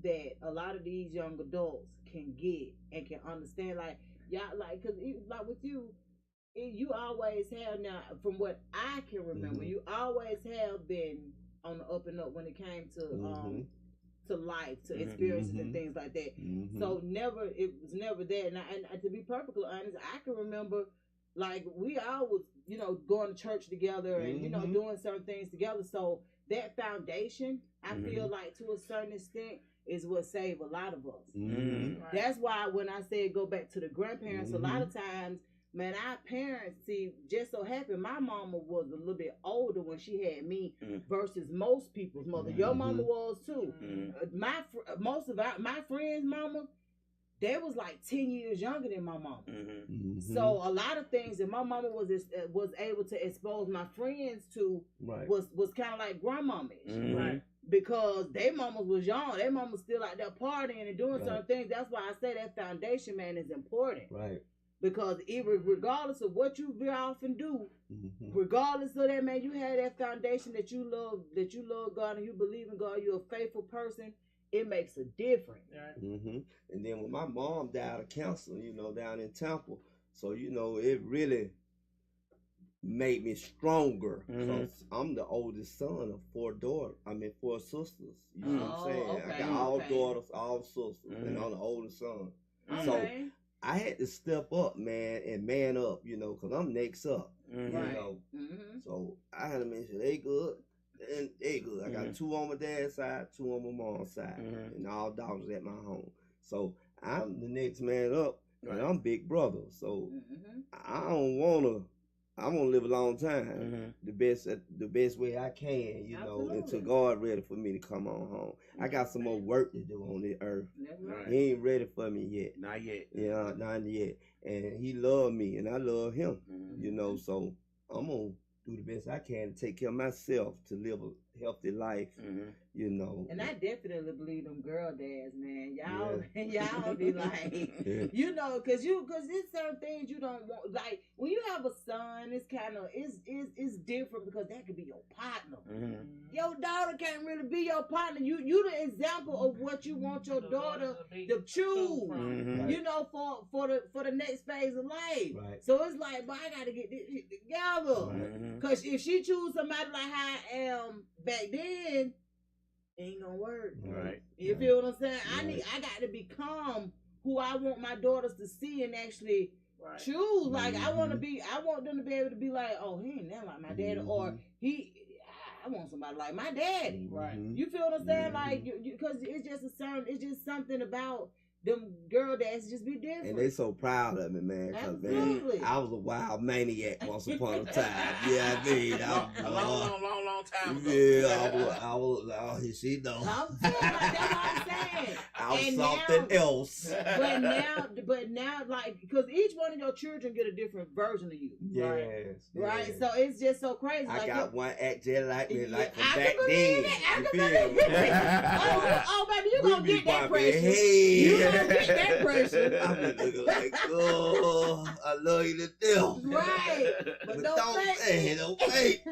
that a lot of these young adults can get and can understand. Like y'all, like, cause like with you, you always have now, from what I can remember, you always have been on the up and up when it came to life, to experiences and things like that. So it was never that. And to be perfectly honest, I can remember like we all was, you know, going to church together and, you know, doing certain things together. So that foundation, I feel like to a certain extent is what saved a lot of us. That's why when I said go back to the grandparents, a lot of times, man, our parents, see, just so happened my mama was a little bit older when she had me versus most people's mother. Your mama was too. Most of my friends' mama, they was like 10 years younger than my mama. So a lot of things that my mama was able to expose my friends to was kind of like grandmama-ish. Right. because they mamas was young. They mamas still out there partying and doing Right. certain things. That's why I say that foundation, man, is important. Right. Because even regardless of what you veer off and do, regardless of that, man, you have that foundation that you love God and you believe in God, you're a faithful person. It makes a difference. And then when my mom died of cancer, you know, down in Temple, so you know, it really made me stronger. Because I'm the oldest son of four sisters. You know what I'm saying? Okay, I got all daughters, all sisters, and I'm the oldest son. Okay. So I had to step up, man, and man up, you know, because I'm next up. You know. So I had to make sure they good. And they good. I got 2 on my dad's side, 2 on my mom's side, and all daughters at my home. So I'm the next man up, and I'm big brother. So I want to live a long time, the best way I can, you know, until God ready for me to come on home. I got some more work to do on this earth. He ain't ready for me yet. Not yet. Yeah, not yet. And he loved me, and I love him. You know, so I'm gonna do the best I can to take care of myself, to live a healthy life, you know. And I definitely believe them girl dads, man. Y'all be like, you know, cause there's certain things you don't want. Like when you have a son, it's kind of it's different because that could be your partner. Your daughter can't really be your partner. You the example of what you want your daughter to choose. You know, for the next phase of life. Right. So it's like, but I gotta get this shit together. Cause if she choose somebody like how I am back then, it ain't gonna work. Right. You feel what I'm saying? I got to become who I want my daughters to see and actually choose. Like I want them to be able to be like, oh, he ain't that like my daddy, or I want somebody like my daddy. Right. You feel what I'm saying? Like, because it's just something about them girl dads just be different. And they so proud of me, man. Cause Absolutely. man, I was a wild maniac once upon a time. Yeah, I mean, A long time ago. Yeah, I was. She know. I'm saying, like, that's what I'm saying. I was And something else. But now, like, because each one of your children get a different version of you. Yes. Right. yes. So it's just so crazy. I like, got one act just like me, like from I back can believe then. it. I You can feel believe me? it. Oh, baby, you We gonna be get that bumping pressure. heads. You gonna get that pressure. I be looking like, oh, I love you to death. Right. But don't say it, okay?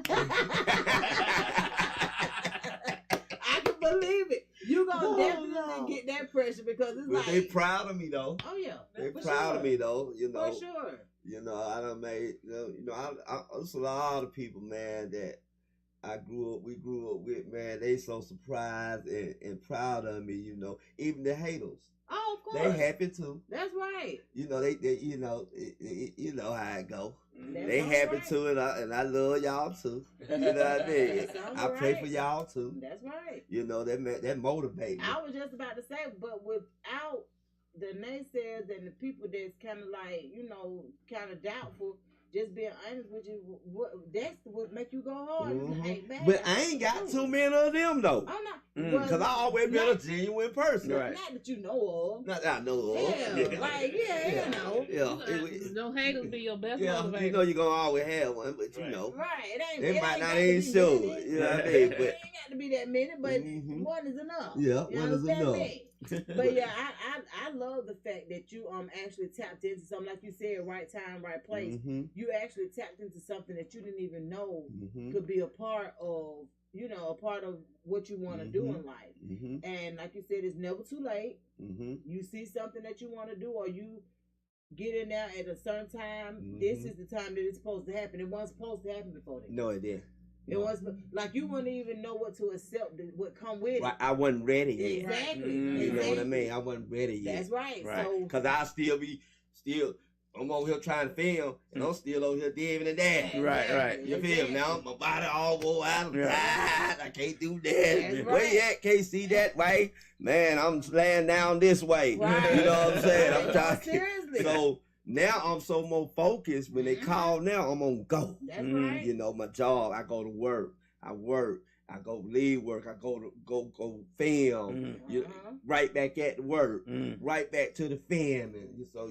I can believe it. You gonna definitely get that pressure because it's But like they proud of me though. oh yeah, They for proud sure. of me though. You know. For sure. You know, I done made. You know, there's a lot of people, man, that we grew up with, man. They so surprised and proud of me. You know, even the haters. Oh, of course. They happy too. That's right. You know, they you know, you know how it go. That They sounds happy right. too, and I love y'all too. You know what I mean? That sounds I pray right. for y'all too. That's right. You know, that motivates me. I was just about to say, but without the naysayers and the people that's kind of like, you know, kind of doubtful, just being honest with you, that's what make you go hard. Like, man, But I ain't got too many of them though. I'm not. Because I always been a genuine person. Right. Not that you know of. Not that I know of. Yeah, like, you know. Yeah. No haters be your best Yeah, motivator. you know you're going to always have one, but you know. Right, it ain't. They it might ain't not got to even be show many. it. You know what I mean? It But ain't got to be that many, but one is enough. yeah, You one is understand enough. me? But yeah, I love the fact that you actually tapped into something, like you said, right time, right place. You actually tapped into something that you didn't even know could be a part of, you know, a part of what you want to do in life. And like you said, it's never too late. You see something that you want to do, or you get in there at a certain time. This is the time that it's supposed to happen. It wasn't supposed to happen before then. No, it did. It was like you wouldn't even know what to accept, what come with Right, it. I wasn't ready yet. Exactly. You know what I mean? I wasn't ready yet. That's right. Right. So, Because I I'm over here trying to film, and I'm still over here diving and dashing. Right. You feel me? Now my body all wore out. I can't do that. That's Where you right. at? Can't see that way. Man, I'm laying down this way. Right. You know what I'm saying? I'm No, trying. seriously. So now I'm so more focused. When they call now, I'm on go. That's right. You know, my job, I go to work. I work. I go leave work. I go film. Right back at the work. Right back to the film. And so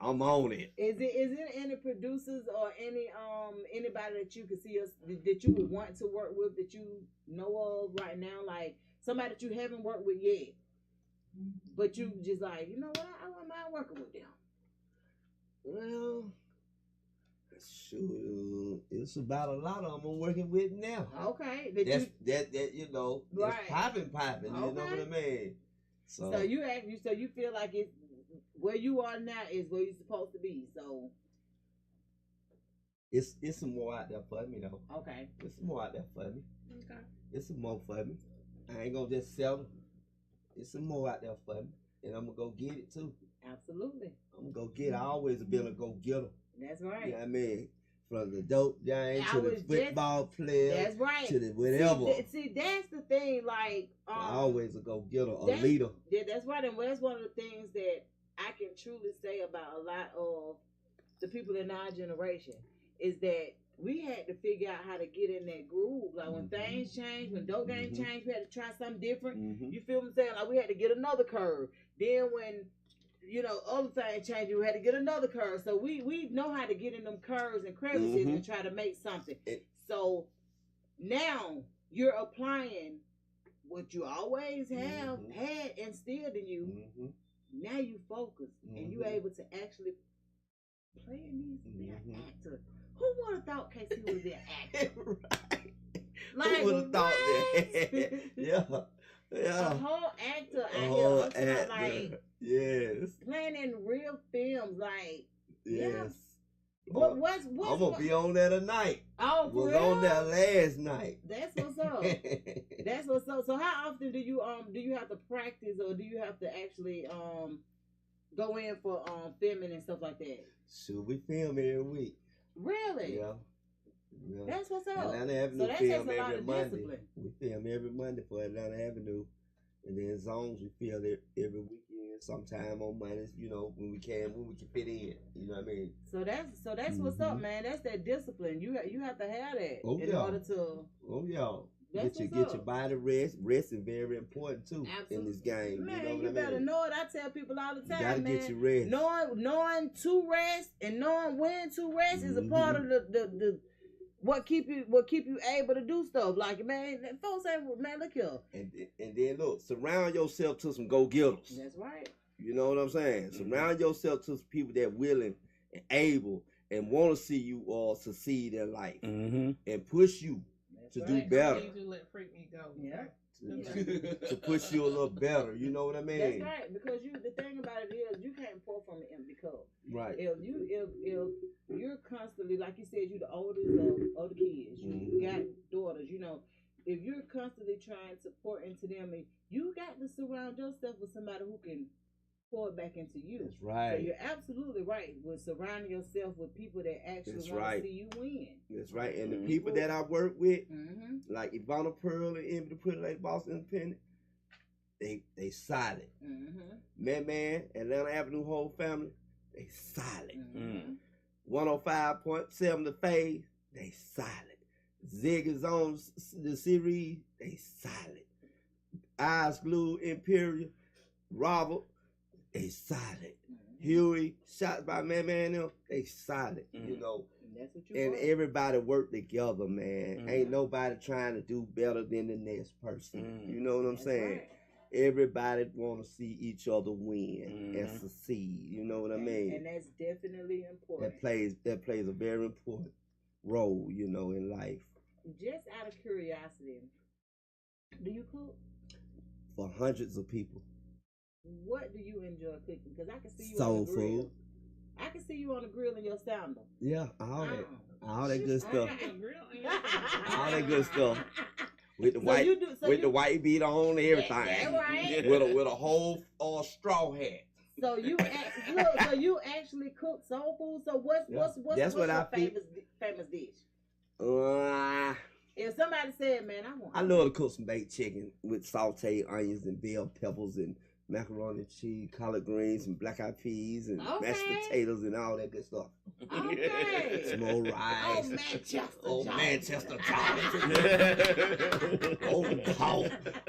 I'm on it. Is there any producers or anybody that you could see us that you would want to work with that you know of right now, like somebody that you haven't worked with yet, but you just like, you know what, I wouldn't mind working with them. Well, shoot, it's about a lot of them I'm working with now. Okay, that's right. Popping. Okay. You know what I mean? So you feel like it's where you are now is where you're supposed to be. So it's some more out there for me though. Okay, it's some more out there for me. Okay, it's some more for me. I ain't gonna just settle. It's some more out there for me, and I'm gonna go get it too. Absolutely. I'm gonna go get it. I always been a go getter. That's right. You know what I mean? From the dope game to the football player. That's right. To the whatever. See, that's the thing. Like, I always a go getter, a leader. That's right, and that's one of the things that I can truly say about a lot of the people in our generation is that we had to figure out how to get in that groove. Like when things changed, when dope game changed, we had to try something different. You feel what I'm saying? Like we had to get another curve. Then when other things changed, we had to get another curve. So we know how to get in them curves and crevices and try to make something. So now you're applying what you always have had instilled in you. Now you focus and you're able to actually play in these actor. Who would have thought KC was an actor? Right. Like, who would have thought that? Yeah. A whole actor out here. Like, yes. Playing in real films, like, yes. But what's I'm gonna be on there tonight. Oh, was on there last night. That's what's up. That's what's up. So how often do you have to practice, or do you have to actually go in for filming and stuff like that? Sure, we film every week. Really? Yeah. That's what's up. Atlanta Avenue so that film takes a lot every of Monday. discipline. We film every Monday for Atlanta Avenue, and then Zones we film it every weekend. Sometime on Mondays, when we can fit in. You know what I mean? So that's what's up, man. That's that discipline. You have to have that in order to. Oh yeah. Get your body rest. Rest is very important too. Absolutely. In this game. Man, you better know it. I tell people all the time, you gotta man. Get your rest. Knowing to rest and knowing when to rest is a part of the what keep you able to do stuff. Like, man, folks say, man, look here. And then look, surround yourself to some go-getters. That's right. You know what I'm saying? Surround yourself to some people that willing and able and want to see you succeed in life and push you to do better. I need you to let Freak Me go. Yeah. To push you a little better. You know what I mean? That's right. Because the thing about it is you can't pour from an empty cup. Right. If you're constantly, like you said, you're the oldest of the kids. You got daughters. If you're constantly trying to pour into them, and you got to surround yourself with somebody who can pour it back into you. That's right. So you're absolutely right with surrounding yourself with people that actually want to see you win. That's right. And the people that I work with, like Ivana Pearl and Envy the Pretty Lady Boston Independent, they solid. Man, Atlanta Avenue whole family, they solid. 105.7 The Phase, they solid. Zig is on the series, they solid. Eyes Glued Imperial, Robert, they solid. Huey, shots by Man them, they solid. That's what you and want. everybody work together, man. Ain't nobody trying to do better than the next person. You know what I'm saying? Right. Everybody want to see each other win and succeed. You know what I mean? And that's definitely important. That plays a very important role, in life. Just out of curiosity, do you cook? For hundreds of people. What do you enjoy cooking? Because I can see you Soul on the grill. food. I can see you on the grill in your sandal. Yeah, all that good stuff. All that good stuff. With the white beat on and everything. That's right. With a whole straw hat. So you actually cook soul food. So what's your famous dish? If somebody said, man, I love to cook some baked chicken with sauteed onions and bell peppers and macaroni and cheese, collard greens and black eyed peas and mashed potatoes and all that good stuff. Okay. Some old rice. Oh, Manchester. Old Jones. Manchester Jones.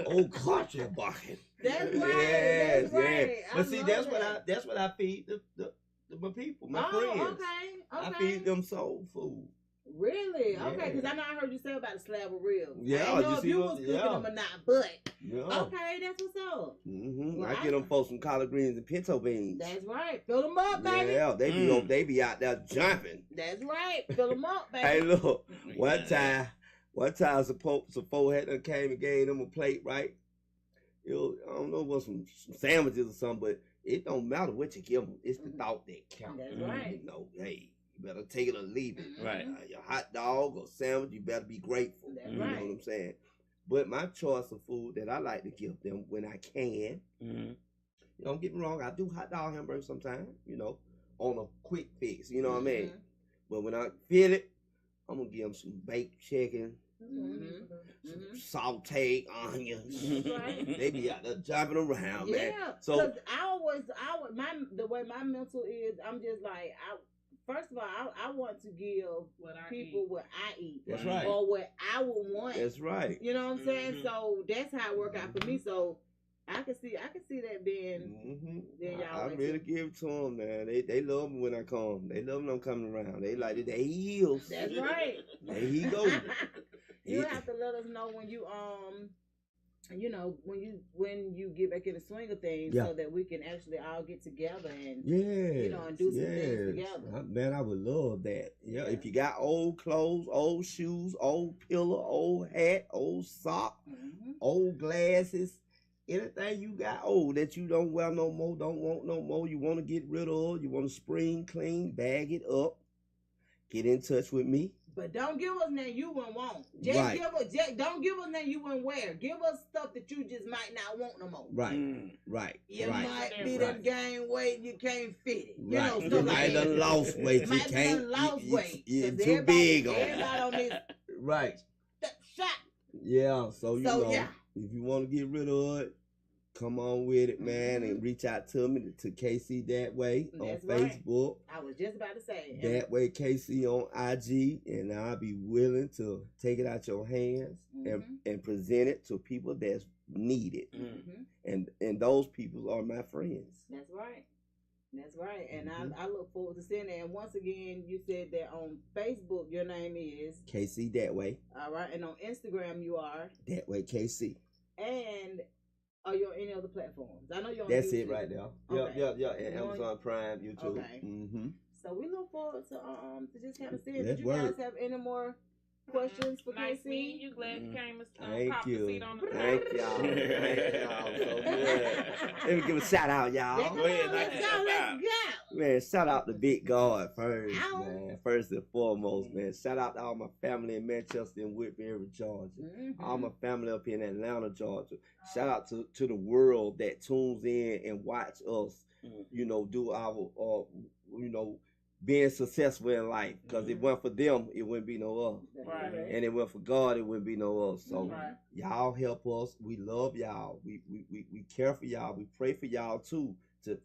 old country bucket. That's right. Yes, That's right. yes. I But see, love that's what I feed my people, my Oh, friends. okay. I feed them soul food. Really? Yeah. Okay, because I know I heard you say about a slab of ribs. Yeah, I didn't know you if see you what- was cooking yeah. them or not, but Yeah. okay, that's what's up. Well, I get them folks some collard greens and pinto beans. That's right. Fill them up, baby. Yeah, they be out there jumping. That's right. Fill them up, baby. Hey, look, one time, Support had done came and gave them a plate, right? I don't know, it was some sandwiches or something, but it don't matter what you give them. It's the thought that counts. That's right. You know, hey, you better take it or leave it. Right. Your hot dog or sandwich, you better be grateful. That's You know right. what I'm saying? But my choice of food that I like to give them when I can, don't get me wrong, I do hot dog hamburgers sometimes, on a quick fix, you know what I mean? But when I feel it, I'm going to give them some baked chicken, some sauteed onions. Right. They be out there jumping around, man. Yeah. So So the way my mental is, I'm just like, first of all, I want to give What I people eat. what I eat. That's right. Or what I would want. That's right. You know what I'm saying? So that's how it work out for me. So I can see that being then y'all I like really it. give it to them, man. They love me when I come. They love me when I'm coming around. They like it. They heels. That's right. There he go. You have to let us know when you when you get back in the swing of things, so that we can actually all get together and and do some things together. Man, I would love that. Yeah, if you got old clothes, old shoes, old pillow, old hat, old sock, old glasses, anything you got old that you don't wear no more, don't want no more, you want to get rid of, you want to spring clean, bag it up, get in touch with me. But don't give us nothing you wouldn't want. Just Right. don't give us nothing you wouldn't wear. Give us stuff that you just might not want no more. Right, right, You right. might be done gain weight, you can't fit it. You Right. know, You stuff might like done that. lost weight. You Might be can't. done lost weight. You're 'Cause too everybody- big on it. Everybody on this Right. shot. Yeah. So you know, yeah. if you want to get rid of it, come on with it, man, and reach out to me to KC That Way That's on right. Facebook. I was just about to say. That Way KC on IG, and I'll be willing to take it out your hands and present it to people that's needed. And those people are my friends. That's right. That's right. And I look forward to seeing that. And once again, you said that on Facebook your name is KC That Way. All right. And on Instagram you are. That Way KC. And are you on any other platforms? I know you're on That's YouTube. it right now. Okay. Yeah. And You're on- Amazon Prime, YouTube. Okay. So we look forward to just kind of seeing. Let's Did you work. guys have any more questions for Nice KC? meeting you. Glad you came and Thank popped the you. seat on the Thank y'all. Thank y'all so good. Let me give a shout out, y'all. Yeah, come on, let's go. Man, shout out to Big God first, Ow. man. First and foremost, man. Shout out to all my family in Manchester and Whitby, Georgia. All my family up here in Atlanta, Georgia. Shout out to the world that tunes in and watch us, do our, being successful in life. Because if it wasn't for them, it wouldn't be no us. Right. And it wasn't for God, it wouldn't be no us. So Right. y'all help us. We love y'all. We care for y'all. We pray for y'all too.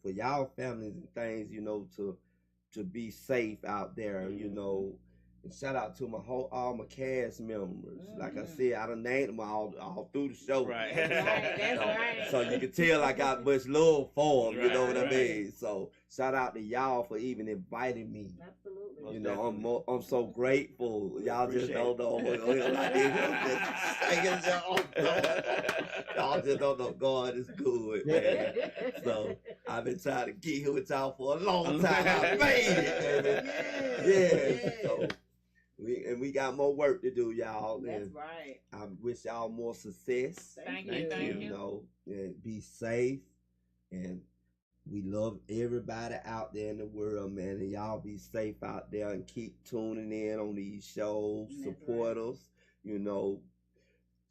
For y'all families and things, to be safe out there, And shout out to all my cast members. Like I said, I done named them all through the show. Right. That's right. So you can tell I got much love for them, you know what I Right. mean? So shout out to y'all for even inviting me. Absolutely. I'm so grateful. Y'all just don't know. Y'all just don't know God is good, man. So I've been trying to get here with y'all for a long time. I made it, baby. Yeah. So we got more work to do, y'all. That's And right. I wish y'all more success. Thank you. Thank you. And be safe. And we love everybody out there in the world, man. And y'all be safe out there and keep tuning in on these shows. That's Support us.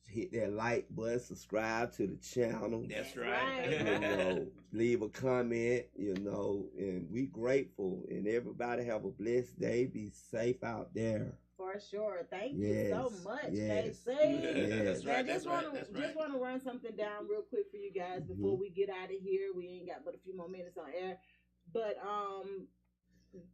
Hit that like button, subscribe to the channel. That's right. right. Leave a comment, and we grateful. And everybody have a blessed day. Be safe out there. For sure. Thank you so much, KC. Yes. Now, just want to run something down real quick for you guys before we get out of here. We ain't got but a few more minutes on air. But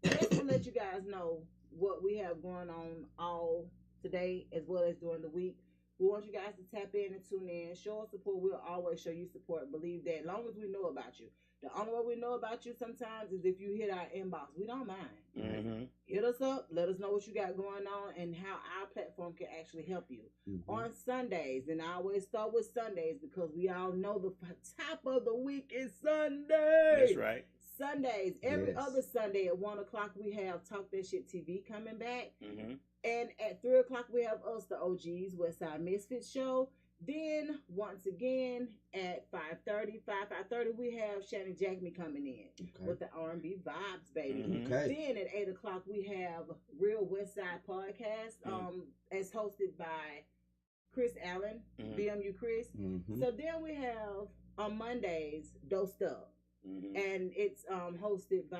just to let you guys know what we have going on all today as well as during the week. We want you guys to tap in and tune in. Show us support. We'll always show you support. Believe that as long as we know about you. The only way we know about you sometimes is if you hit our inbox. We don't mind. Mm-hmm. Hit us up. Let us know what you got going on and how our platform can actually help you. Mm-hmm. On Sundays, and I always start with Sundays because we all know the top of the week is Sunday. That's right. Sundays. Every other Sunday at 1 o'clock, we have Talk That Shit TV coming back. Mm-hmm. And at 3 o'clock, we have us, the OGs, Westside Misfits show. Then, once again, at 5:30, we have Shannon Jackman coming in with the R&B vibes, baby. Mm-hmm. Okay. Then, at 8 o'clock, we have Real Westside Podcast, as hosted by Chris Allen, BMU Chris. Mm-hmm. So then we have, on Mondays, Dosed Up. Mm-hmm. And it's hosted by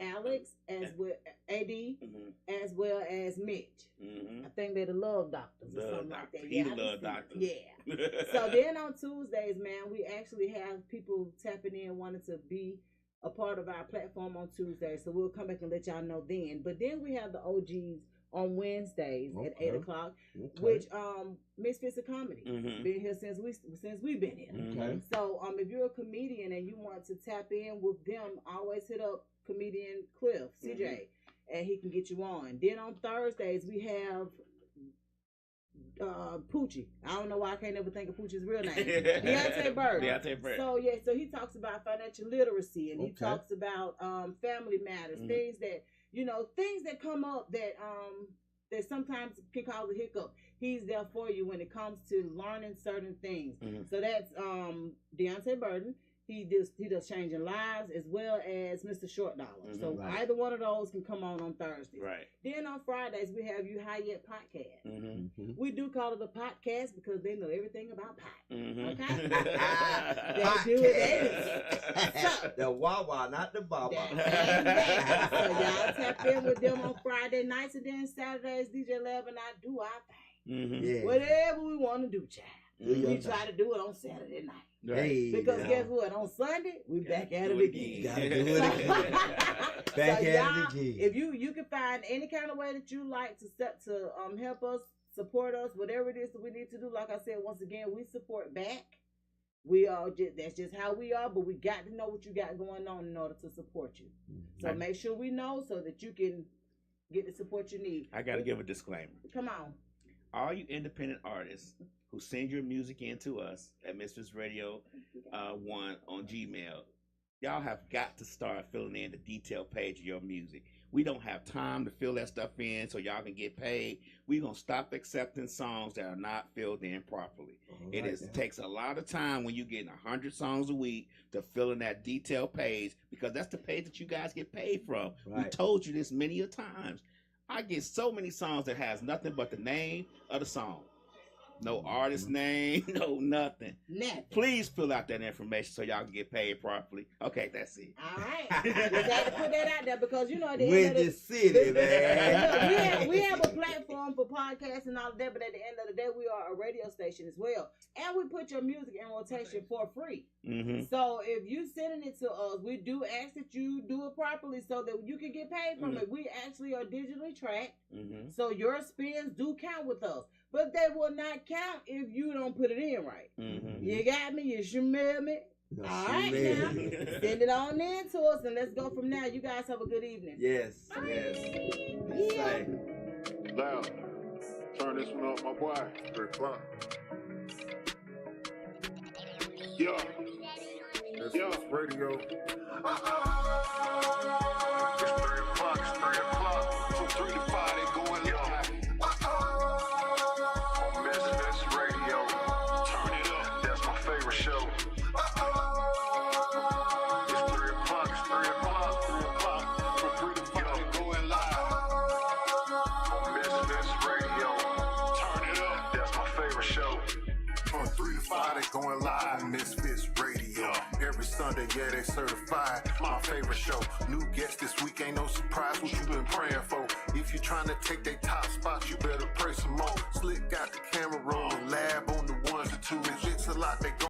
Alex as well, AD, as well as Mitch. Mm-hmm. I think they're the Love Doctors or something like that. He the Love Doctor. Yeah. So then on Tuesdays, man, we actually have people tapping in wanting to be a part of our platform on Tuesdays. So we'll come back and let y'all know then. But then we have the OGs on Wednesdays at 8 o'clock, which Misfits of Comedy. Been here since we've been here. Okay. So if you're a comedian and you want to tap in with them, always hit up comedian Cliff, CJ, and he can get you on. Then on Thursdays we have Poochie. I don't know why I can't ever think of Poochie's real name. Deontay Bird. So so he talks about financial literacy and he talks about family matters, things that things that come up that sometimes can cause a hiccup. He's there for you when it comes to learning certain things. So that's Deontay Burden. He does Changing Lives as well as Mr. Short Dollar. So either one of those can come on Thursdays. Right. Then on Fridays we have You High Yet Podcast. We do call it a podcast because they know everything about pot. Okay. They do it. The Wawa, not the Baba. So y'all tap in with them on Friday nights, and then Saturdays DJ Lab and I do our thing. Whatever we want to do, child. We try to do it on Saturday night. Hey, because guess what? On Sunday, we back at it again. Gotta do it again. Back at it again. If you can find any kind of way that you like to help us, support us, whatever it is that we need to do, like I said, once again, we support back. We are that's just how we are, but we got to know what you got going on in order to support you. So make sure we know so that you can get the support you need. I got to give a disclaimer. Come on. All you independent artists who send your music in to us at Misfits Radio 1 on Gmail, y'all have got to start filling in the detail page of your music. We don't have time to fill that stuff in so y'all can get paid. We're going to stop accepting songs that are not filled in properly. It takes a lot of time when you're getting 100 songs a week to fill in that detail page because that's the page that you guys get paid from. We told you this many a times. I get so many songs that has nothing but the name of the song. No artist name, no nothing. Please fill out that information so y'all can get paid properly. Okay, that's it. All right. Just had to put that out there because at the we're end of the city, man. we have a platform for podcasts and all of that, but at the end of the day, we are a radio station as well. And we put your music in rotation for free. So if you sending it to us, we do ask that you do it properly so that you can get paid from it. We actually are digitally tracked. So your spins do count with us. But they will not count if you don't put it in right. You got me? You smell me? All right, now. Send it on in to us, and let's go from now. You guys have a good evening. Yes. Loud. Turn this one up, my boy. 3 o'clock. Yeah. This is radio. It's 3 o'clock. It's 3 o'clock. From 3 to 5, they going live. Misfits Radio. Turn it up. That's my favorite show. It's 3 o'clock. It's 3 o'clock. 3 o'clock. From 3 to 5, they going live. Misfits Radio. Turn it up. That's my favorite show. From 3 to 5, they going live on Misfits Radio. Every Sunday, yeah, they certified. My favorite show. New guests this week, ain't no surprise what you been praying for. If you trying to take their top spots, you better